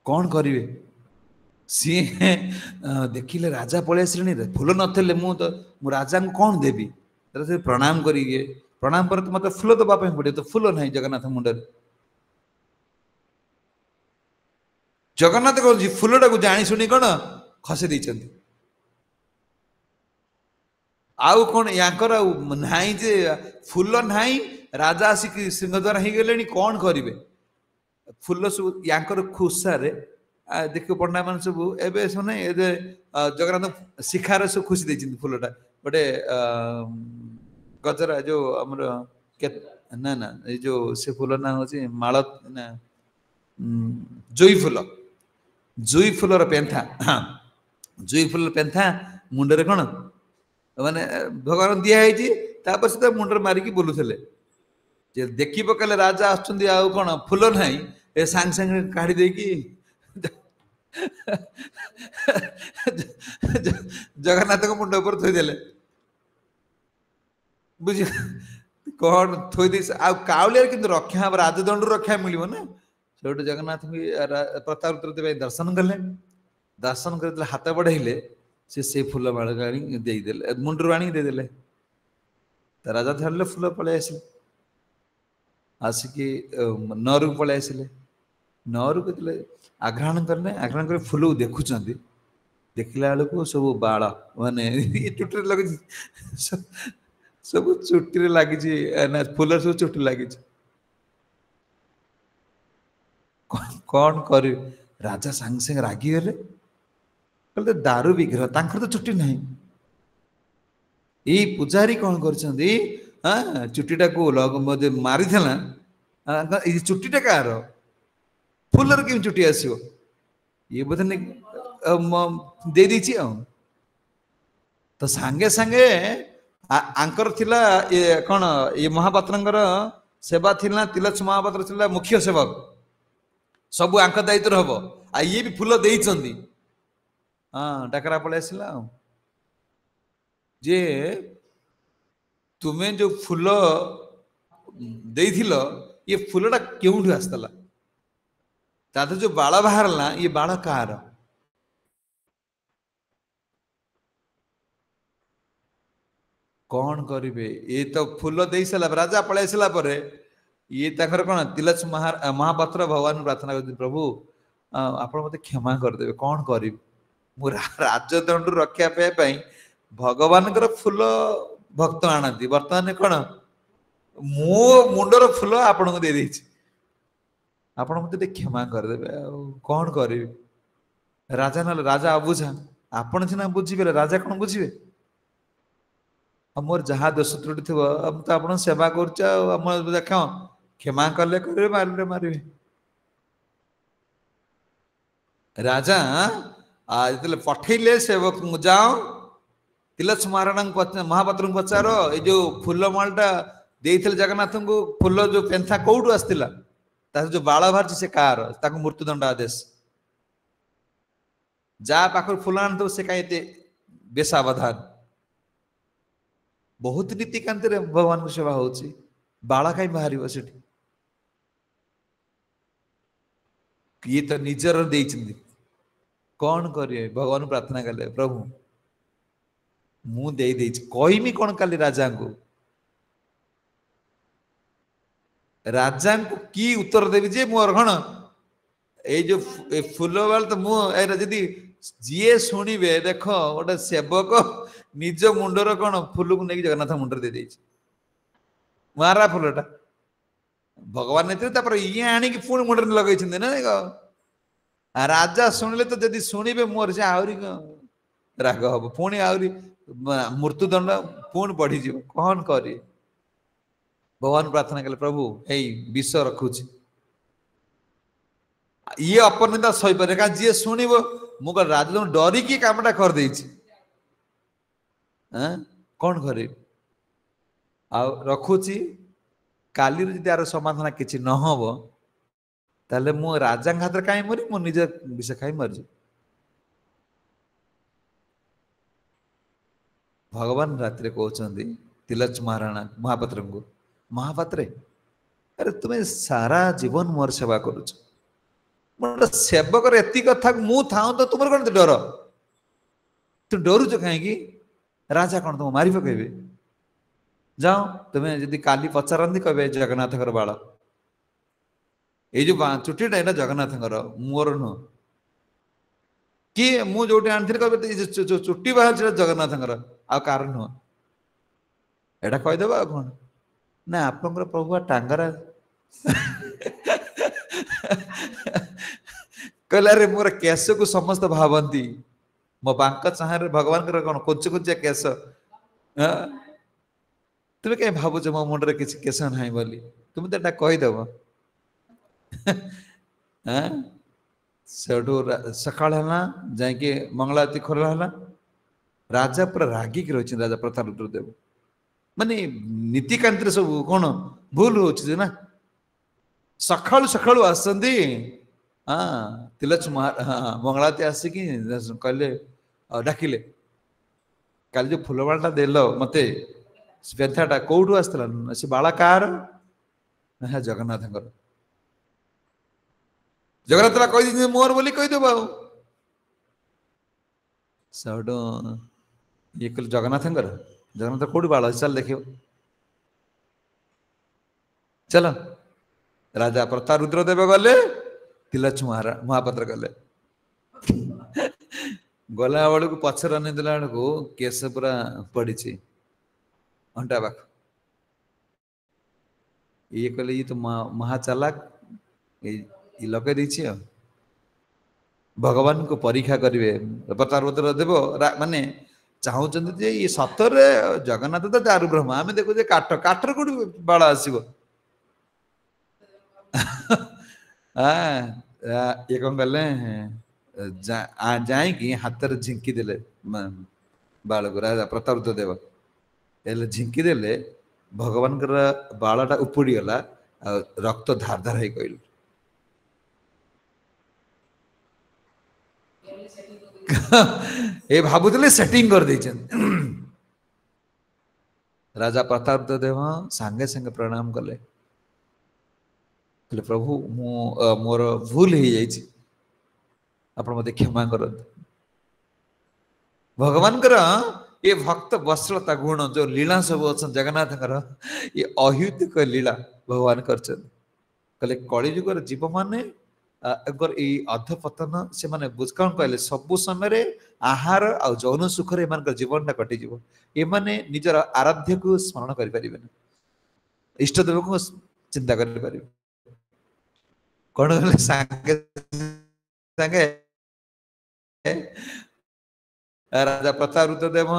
कौन करेंगे सी देखिले राजा पलि आसिले फूल नथिले मु राजा को कौन देवी प्रणाम करिए प्रणाम पर मत फूल दवाई पड़े तो फूल ना जगन्नाथ मुंडे जगन्नाथ कौन फूलटा को जानी शुणी कौन खसे देइछन्ति आउ कौन याकर नाई जे फूल नाई राजा आसिक सिंहद्वार हो गले कौन करेंगे फूल सब याकर खुशारे देख पंडा मान सब एवं सब जगन्नाथ शिखार सब खुशी देती फूलटा गोटे गजरा जो आमर ना ना ये जो से फूल ना हूँ माल ना जुई फूलर पेंथा हाँ जुई फूलर पेंथा मुंडरे कौन माने भगवान दिखाई से मुंडर मारिकी बुलूले देखी पकड़े राजा आउ कौन फूल ना ए सांग सांग काढ़ी देकी जगन्नाथ को मुंड ऊपर थोदेले बुझ कौन थोदी काउलिया किंतु रक्षा राजदंड रक्षा मिल ना से जगन्नाथ प्रताप रुद्र दर्शन कले दर्शन कर हाथ बढ़ाइले से फूल माड़ देदेले मुंडर आनी देदेले राजा धरले फूल पलि आसिले आसिकी नरू पलि आसिले नरू को आग्रहण करने आग्रहण कर फूल देखुं देखला बेलू सब बाल माने चुटी लगे सब चुटी लगी फूल सब चुटी लगी कौन कर राजा सांग सांग रागी गले कहते दारू विग्रह तांकर तो चुटी नहीं ये पूजारी कौन कर चुटीटा को मारी चुटीटा कार फूलर कि चुटी आसो ये बोधे दे दी तो सांगे सांगे आंकर थिला ये कौन ये महापात्रंकर सेवा थिला तिलच महापात्र थिला मुख्य सेवक सब आंक दायित्व हबो आ ये भी फूल देइचंदी हाँ डाकरा पळे आसिला जे तुम्हें जो फूल देइथिलो ये फूलटा केउठु आस्तला ताते जो बाळ बाहरला ये बाळ कार कौन करिवे ये तो फूल देई सला राजा पळे आसिला परे ये ताकर कोन तिलच महापात्र भगवान प्रार्थना करते प्रभु आपण मते क्षमा कर देबे कौन करी मु राजदंड रक्षा पे भगवान फूल भक्त आनती वर्तमान कौन मो मुंडर फूल आपण को दे देछि आपण मते क्षमा कर देबे कौन करी राजा न राजा अबुझा आपण सिना बुझिबे राजा कौन बुझिबे मोर जहाँ दोष त्रुटि थी हम तो आप सेवा कर देख क्षमा कले करेंगे मारे मारे राजा जो पठेले सेवक जाओ तिलच महाराणा महापात्र पचार ये जो फूलमालटा देते जगन्नाथ को फूल जो पेंथा कौटू आसला जो बाल बाहर से कार मृत्युदंड आदेश जा पाखर फूल आन से कहीं बेसावधान बहुत नीतिकांत भगवान को सेवा होची बाला कहीं बाहर ये तो निजर दे कौन करिए भगवान प्रार्थना कले प्रभु मु दे कहमी कौन काली राजा को की उत्तर देवी जे मोर कौन ये जो फूल वाल तो मुझे जी शुणे देख गोटे सेवक निज मुंडर कौन फूल को लेकिन जगन्नाथ मुंडर दे मारा फूलटा भगवान ने ये आनी पुणी मुंडर लगे ना राजा शुणिले तो जदि शुणे मोर से आहरी राग हम पुणी आहरी मृत्युदंड पुणी बढ़ी कौन कर भगवान प्रार्थना कले प्रभु हे विष रखुच ये अपनिता सही पारे क्या जी शुणव मुझे राजा डरिकी कामटा कर दे कौन करे आ रखुची काली यार समाधान किसी न हम ताले मु राजा हाथ कहीं मरी मु निज विष खाई मरजी भगवान रात्रि कहते तिलच महाराणा महापात्र को महापात्रे अरे तुम्हें सारा जीवन मोर सेवा करुच सेवक एति कथा मु था तो तुम कौन डर तु डरुच कहीं राजा कौन तुम मारि पकेबे जाओ तुम्हें जदि काली पचारती कहे जगन्नाथ बाल ये जो चुटीटा यहाँ जगन्नाथ मोर नुह किए मुझे आनी कहे चुटी बाहर जगन्नाथ आ कार नुह एटा कहीदेव आ कौन ना आप प्रभु टांगरा कहला रे मोर केश को समस्त भावती मो बांक चाहे भगवान कौन कोच कोचिया केश तुम कहीं भावुच मो मुंडे किसी केश ना बोली तुम तो कहीदेव सका जाकि मंगलाती खोला राजा पूरा रागिक रही राजा प्रतापरुद्रदेव माने नीतिकांत सब कौन भूल हो सका सका आसती हाँ तिलच मंगलाती आसिक कहले डाकिले काली जो फुलमाला देल मत पेंथाटा कौटू आसला से बाला कार जगन्नाथ जगन्नाथ कही मोर बोली कहीदेव आठू ये कह जगन्नाथ जगन्नाथ कौटी बाल चल देख चल राजा प्रतापरुद्रदेव गले तिलच महापात्र गले गला बेलू पचर अनेदेला बेलू केस पूरा पड़ी अंटा पाख ये कहले ये तो महाचालाक लगे देछि भगवान को परीक्षा करेंगे प्रतापरुद्रदेव माने चाहते जे ये सतरे जगन्नाथ तो दारु ब्रह्म आम देखुचे काठ काठर कौट बाल आसो ये कौन कले जाकि हाथ झिंकी देले बाल को राजा प्रतापरुद्रदेव ହେଲେ ଝିଙ୍କି ଦେଲେ ଭଗବାନଙ୍କର ବାଳଟା ଉପୁଡ଼ି ଗଲା ଆଉ ରକ୍ତ ଧାର ଧାର ହେଇ କହିଲେ ଏ ଭାବୁଥିଲେ ସେଟିଂ କରିଦେଇଛନ୍ତି। ରାଜା ପ୍ରତାପ ଦେବ ସାଙ୍ଗେ ସାଙ୍ଗେ ପ୍ରଣାମ କଲେ, କହିଲେ ପ୍ରଭୁ ମୁଁ ମୋର ଭୁଲ ହେଇଯାଇଛି, ଆପଣ ମତେ କ୍ଷମା କରନ୍ତୁ। ଭଗବାନଙ୍କର ଏ ଭକ୍ତ ବତ୍ସଳତା ଗୁଣ ଯୋଉ ଲୀଳା ସବୁ ଅଛନ୍ତି ଜଗନ୍ନାଥଙ୍କର, ଏ ଅହୈତୁକ ଲୀଳା ଭଗବାନ କରିଛନ୍ତି। କହିଲେ କଳିଯୁଗର ଜୀବ ମାନେ ଏଇ ଅଧପତନ ସେମାନେ କଣ କହିଲେ, ସବୁ ସମୟରେ ଆହାର ଆଉ ଯୌନ ସୁଖରେ ଏମାନଙ୍କର ଜୀବନଟା କଟିଯିବ। ଏମାନେ ନିଜର ଆରାଧ୍ୟକୁ ସ୍ମରଣ କରିପାରିବେନି, ଇଷ୍ଟ ଦେବକୁ ଚିନ୍ତା କରିପାରିବେ। କଣ ହେଲେ ସାଙ୍ଗେ ସାଙ୍ଗେ ରାଜା ପ୍ରତାପ ଦେବ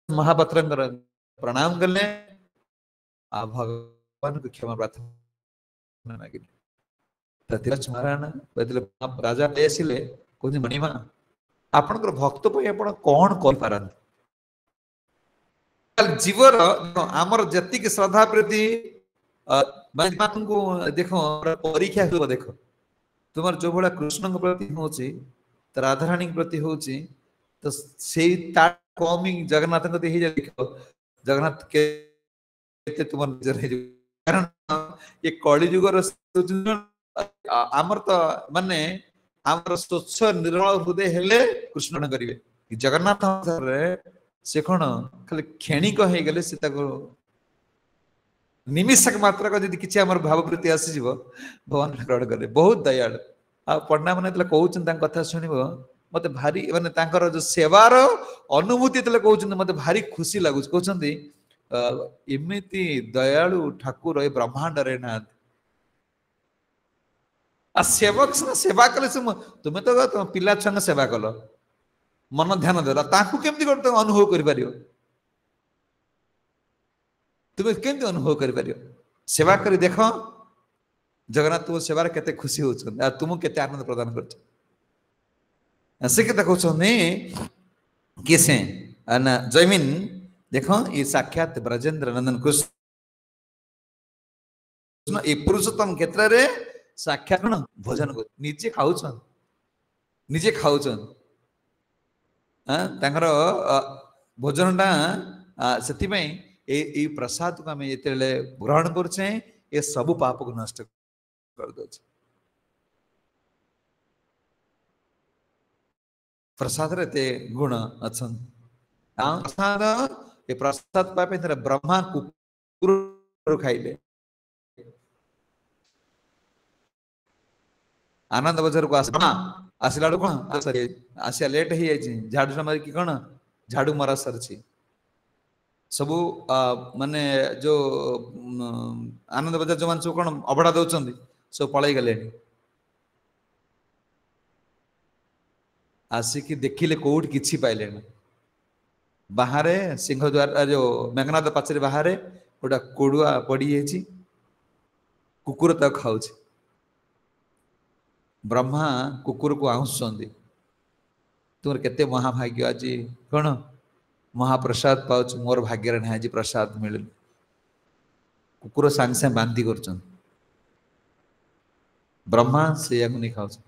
ମହାପାତ୍ରଙ୍କର ପ୍ରଣାମ କଲେ ଆଉ ଭଗବାନଙ୍କୁ କ୍ଷମା ପ୍ରାର୍ଥନା ମାଗିଲେ। ରାଜା ଆସିଲେ କହୁଛି ମଣିମା ଆପଣଙ୍କର ଭକ୍ତ ପାଇଁ ଆପଣ କଣ କରିପାରନ୍ତି? ଜୀବର ଆମର ଯେତିକି ଶ୍ରଦ୍ଧା ପ୍ରତି ଦେଖ ପରୀକ୍ଷା ହେବ, ଦେଖ ତୁମର ଯୋଉ ଭଳିଆ କୃଷ୍ଣଙ୍କ ପ୍ରତି ହଉଛି, ରାଧାରାଣୀଙ୍କ ପ୍ରତି ହଉଛି, ତ ସେଇ ତା କମ ଜଗନ୍ନାଥଙ୍କ ପ୍ରତି ହେଇଯାଏ। ଦେଖ ଜଗନ୍ନାଥ କେତେ ତୁମର ନିଜର ହେଇଯିବ, କାରଣ ଏ କଳି ଯୁଗର ଆମର ତ ମାନେ ଆମର ସ୍ୱଚ୍ଛ ନିର୍ମଳ ହୃଦୟ ହେଲେ କୃଷ୍ଣ କରିବେ। ଜଗନ୍ନାଥ ସେ କଣ ଖାଲି କ୍ଷଣିକ ହେଇଗଲେ, ସେ ତାକୁ ନିମିଷକ ମାତ୍ରକ ଯଦି କିଛି ଆମର ଭାବବୃତ୍ତି ଆସିଯିବ, ଭଗବାନ ଗ୍ରହଣ କରେ। ବହୁତ ଦୟାଳୁ। ଆଉ ପଣ୍ଡା ମାନେ ଯେତେବେଳେ କହୁଛନ୍ତି ତାଙ୍କ କଥା ଶୁଣିବ, ମତେ ଭାରି ମାନେ ତାଙ୍କର ଯୋଉ ସେବାର ଅନୁଭୂତି ଯେତେବେଳେ କହୁଛନ୍ତି ମତେ ଭାରି ଖୁସି ଲାଗୁଛି। କହୁଛନ୍ତି ଏମିତି ଦୟାଳୁ ଠାକୁର ଏ ବ୍ରହ୍ମାଣ୍ଡରେ ନାହାନ୍ତି। ଆଉ ସେବକ ସେବା କଲେ, ତୁମେ ତ ତମ ପିଲା ଛୁଆଙ୍କ ସେବା କଲ, ମନ ଧ୍ୟାନ ଦେଲ, ତାଙ୍କୁ କେମିତି ଗୋଟେ ତମେ ଅନୁଭବ କରିପାରିବ? ତୁମେ କେମିତି ଅନୁଭବ କରିପାରିବ? ସେବା କରି ଦେଖ ଜଗନ୍ନାଥ ତୁମ ସେବାରେ କେତେ ଖୁସି ହଉଛନ୍ତି, ଆଉ ତୁମକୁ କେତେ ଆନନ୍ଦ ପ୍ରଦାନ କରୁଛ। ସେ କଥା କହୁଛନ୍ତି କିଏ ସେ ନା ଜୈମିନ ଦେଖ ଏ ସାକ୍ଷାତ ବ୍ରଜେନ୍ଦ୍ର ନନ୍ଦନ କୃଷ୍ଣ ଏ ପୁରୁଷୋତ୍ତମ କ୍ଷେତ୍ରରେ ସାକ୍ଷାତ କଣ ଭୋଜନ କରୁ, ନିଜେ ଖାଉଛନ୍ତି, ନିଜେ ଖାଉଛନ୍ତି। ତାଙ୍କର ଭୋଜନ ଟା ସେଥିପାଇଁ ଏଇ ପ୍ରସାଦକୁ ଆମେ ଯେତେବେଳେ ଗ୍ରହଣ କରୁଛେ, ଏ ସବୁ ପାପକୁ ନଷ୍ଟ କରିଦଉଛି। ପ୍ରସାଦରେ ଏତେ ଗୁଣ ଅଛନ୍ତି। ପ୍ରସାଦ ଏ ପ୍ରସାଦ ପାଇଁ ବ୍ରହ୍ମା କୁକୁର ଖାଇଲେ। ଆନନ୍ଦ ବଜାରକୁ ଆସିଲା ବେଳକୁ କଣ ଆସିବା ଲେଟ୍ ହେଇଯାଇଛି, ଝାଡୁ ମାରିକି କଣ ଝାଡୁ ମରା ସରିଛି। ସବୁ ମାନେ ଯୋଉ ଆନନ୍ଦ ବଜାର ଯୋଉମାନେ ସବୁ କଣ ଅବଢା ଦଉଛନ୍ତି, ସବୁ ପଳେଇ ଗଲେଣି। ଆସିକି ଦେଖିଲେ କୋଉଠି କିଛି ପାଇଲେନି। ବାହାରେ ସିଂହଦ୍ୱାର ଯୋଉ ମେଘନାଦ ପାଚେରୀ ବାହାରେ ଗୋଟେ କୋଡୁଆ ପଡିଯାଇଛି, କୁକୁର ତାକୁ ଖାଉଛି। ବ୍ରହ୍ମା କୁକୁରକୁ ଆଉଁଶୁଛନ୍ତି। ତୁମର କେତେ ମହାଭାଗ୍ୟ, ଆଜି କଣ ମହାପ୍ରସାଦ ପାଉଛି, ମୋର ଭାଗ୍ୟରେ ନାହିଁ ଆଜି ପ୍ରସାଦ ମିଳୁନି। କୁକୁର ସାଙ୍ଗେ ସାଙ୍ଗେ ବାନ୍ତି କରୁଛନ୍ତି, ବ୍ରହ୍ମା ସେଇଆକୁ ନେଇ ଖାଉଛି।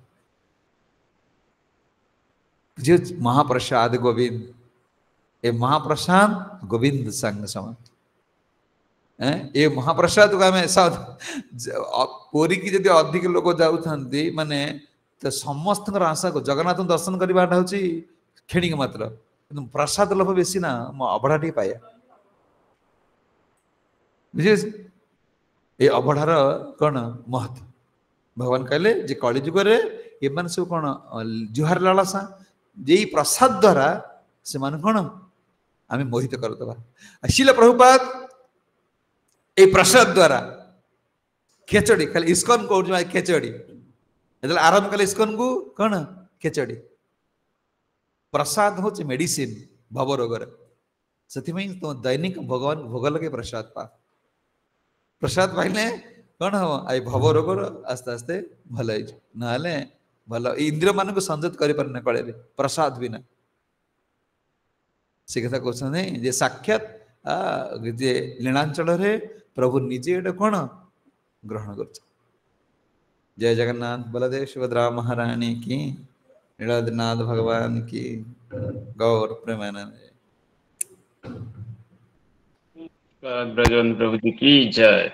ମହାପ୍ରସାଦ ଗୋବିନ୍ଦ, ଏ ମହାପ୍ରସାଦ ଗୋବିନ୍ଦ ସାଙ୍ଗ ସମାନ। ଏ ମହାପ୍ରସାଦକୁ ଆମେ ପୁରୀକି ଯଦି ଅଧିକ ଲୋକ ଯାଉଥାନ୍ତି, ମାନେ ତ ସମସ୍ତଙ୍କର ଆଶା ଜଗନ୍ନାଥଙ୍କୁ ଦର୍ଶନ କରିବାଟା ହଉଛି କ୍ଷଣିକ ମାତ୍ର, କିନ୍ତୁ ପ୍ରସାଦ ଲୋଭ ବେଶୀ ନା, ଅବଢା ଟିକେ ପାଇବା। ବୁଝିପାରୁଛି ଏ ଅବଢାର କଣ ମହତ୍ଵ। ଭଗବାନ କହିଲେ ଯେ କଳି ଯୁଗରେ ଏମାନେ ସବୁ କଣ ଜୁହାର ଲାଳସା, ଏଇ ପ୍ରସାଦ ଦ୍ଵାରା ସେମାନେ କଣ ଆମେ ମୋହିତ କରିଦବା। ଶିଲ ପ୍ରଭୁପାଦ এই প্রসাদ দ্বারা ଖେଚଡି ଖାଲି ଇସ୍କନ କହୁଛି ଖେଚଡି, ଯେତେବେଳେ ଆରମ୍ଭ କଲେ ଇସ୍କନ କୁ କଣ ଖେଚଡି। ପ୍ରସାଦ ହଉଛି ମେଡିସିନ ଭବ ରୋଗରେ, ସେଥିପାଇଁ ତୁମ ଦୈନିକ ଭଗବାନ ଭୋଗ ଲଗେଇ ପ୍ରସାଦ ପା। ପ୍ରସାଦ ପାଇଲେ କଣ ହବ, ଏଇ ଭବ ରୋଗର ଆସ୍ତେ ଆସ୍ତେ ଭଲ ହେଇଯିବ। ନହେଲେ ଭଲ ଇନ୍ଦ୍ରିୟ ମାନଙ୍କୁ ସଂଯତ କରିପାରୁନି କଳରେ ପ୍ରସାଦ ବିନା। से कथा कहते जे साक्षात जे लीलांचल प्रभु निजे एटा कौन ग्रहण कर। जय जगन्नाथ बलदेव सुभद्रा महारानी की, नीलाद्रिनाथ भगवान की, गौर प्रेमानंद। ब्रजवंत प्रभु जी की जय।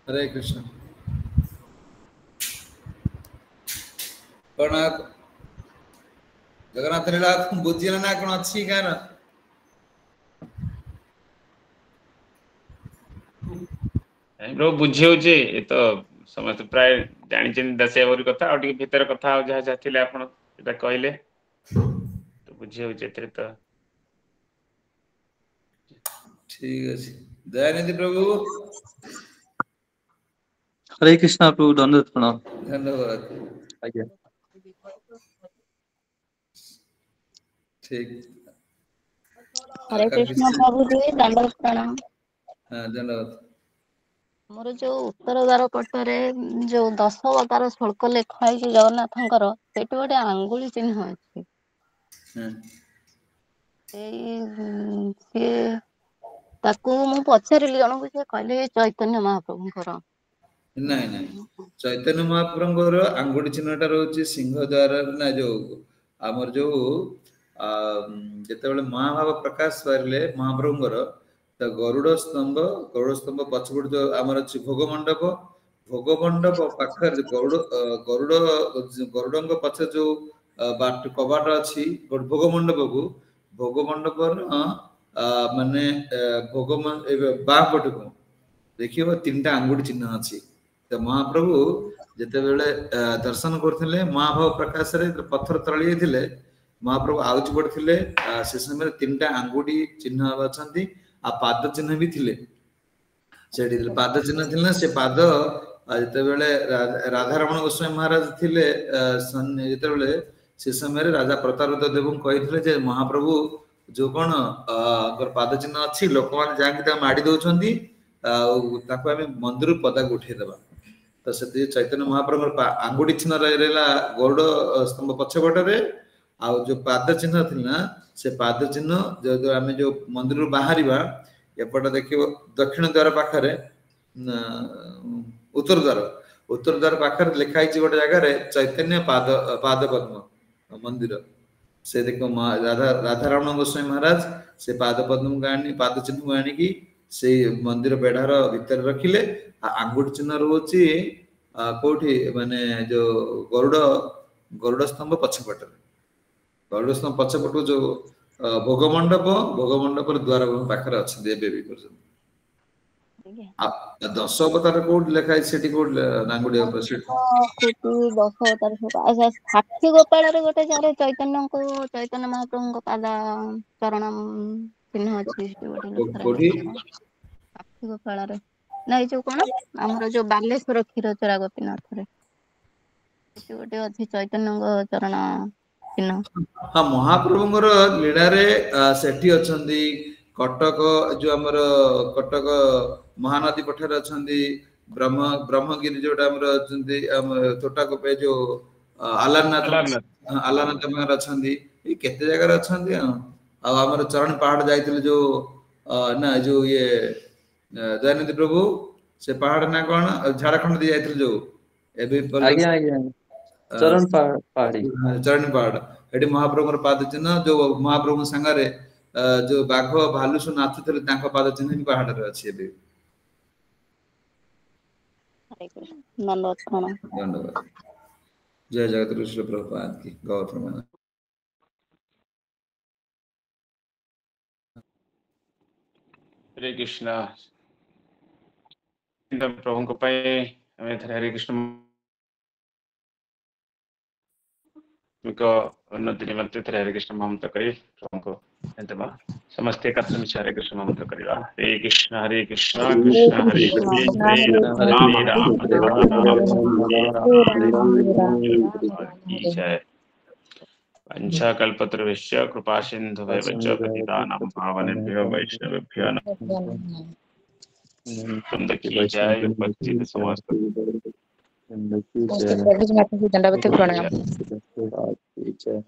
हरे कृष्ण। कौन जगन्नाथ लीला बुझिल ना कौन अच्छी गान ब्रो बुझे होचे ए तो समस्त प्राय जानि चिन दसेवरी कथा और टिके भीतर कथा जहा जहा थिले आपण एटा कहले तो बुझे होचे एतरे तो ठीक है। दयानिधि प्रभु हरे कृष्णा प्रभु दंडवत प्रणाम। धन्यवाद। आज्ञा। ठीक। हरे कृष्ण प्रभु जी दंडवत प्रणाम। हाँ धन्यवाद। मोर जो उत्तर द्वार पटरे जो 10 अवतार श्लोक लेखा है जगन्नाथंकर सेठी गोटे आंगुली चिन्ह अछि। से ताकू मु पचारिली जनकु से कहले चैतन्य महाप्रभुंकर। नहीं नहीं चैतन्य महाप्रभुंकर आंगुली चिन्हटा रोचे सिंह द्वार ना जो आमर जो जेतेबेले महाभाव प्रकाश पाइले महाप्रभुंकर तो गरुड़ स्तंभ पछपट जो आमर अछि भोग मंडप पाखर गरुड़ पछ जो बाट कबाट अछि भोग मंडप माने भोग बापट को देखिए तीन टा आंगुठी चिन्ह अछि। तो महाप्रभु जेतेबेले दर्शन करथिले महाभाव प्रकाश रे पत्थर तळी थिले महाप्रभु आउच पड़थिले से समय तीन टा आंगुठी चिन्ह अछंती आ पाद चिन्ह भी थिले सेठी पाद चिन्ह थिले से पाद जेतेबेले राधारमण गोस्वामी महाराज थिले जेतेबेले से समय राजा प्रतापरुद्र देव कहिथिले जे महाप्रभु जो कोन पाद चिन्ह अछि लोक माने जांकी ता माडी दोछंती ताको आमे मंदिर पदा उठे देबा। तो से चैतन्य महाप्रभु आंगुठी चिन्ह रहला गरुड़ स्तंभ पछपटरे आ जो पाद चिन्ह थिला से पाद चिन्ह जो आमे जो मंदिर बाहरिबा एपट देखिबो दक्षिण द्वार पाखरे उत्तर द्वार पाखरे लिखा हिची गोटे जगह रे चैतन्य पाद पद्म मंदिर से देखो राधारमण गोस्वामी महाराज से पाद पद्म गाणी पाद चिन्ह आनी की से मंदिर बेढ़ार भीतर रखिले आंगुठी चिन्ह रोची कोठी माने जो गरुड़ स्तंभ पछपट जो भोग मंडप द्वार पाखरे अछि देबे भी करछन। 10 अवतार कोड लेखा सेठी कोड नांगुडी अवतार 10 अवतार अच्छा साक्षी गोपाल रे गोटे जारे चैतन्य महाप्रभु को पाद चरण चिन्ह अछि गोटे कोठी साक्षी गोपाल रे नहीं जो कोन हमर जो बालेश्वर क्षीरचोरा गोपीनाथ रे सेठी गोटे अछि चैतन्य चरण चिन्ह। हाँ महाप्रभुंकर लीला रे सेठी अछंदी कटक जो हमर कटक महानदी पठार अछंदी ब्रह्मगिरी जोटा हमर अछंदी तोटा को पे जो आलारनाथ में अछंदी ए केते जगह रे अछंदी आ हमर चरण पहाड़ जाइतिले जो ना जो ये दयानिधि प्रभु से पहाड़ ना कोन झारखंड दे जाइतिले जो एबे आज्ञा चरण पहाड़ एडी महाप्रभुर पाद चिन्ह जो महाप्रभु संगारे जो बाघ भालू सु नाचुथले तांको पाद चिन्ह भी पहाड़ रे अछि एबे। धन्यवाद। जय जगत श्री प्रभुपाद की गौर प्रमाण। हरे कृष्णा प्रभु को पाए हमें हरे कृष्ण उन्नति निमंत्रे हरे कृष्ण ममता करे प्रभु को समस्त कथन हरे कृष्ण ममता करेगा। हरे कृष्ण कृष्ण हरे हरे पंचाकल्पतरुश्च कृपा सिन्धुभ्यः च पतितानां पावनेभ्यो वैष्णवेभ्यो नमः की जय उपस्थित समस्त प्रभु माता की दंडवत प्रणाम। जय।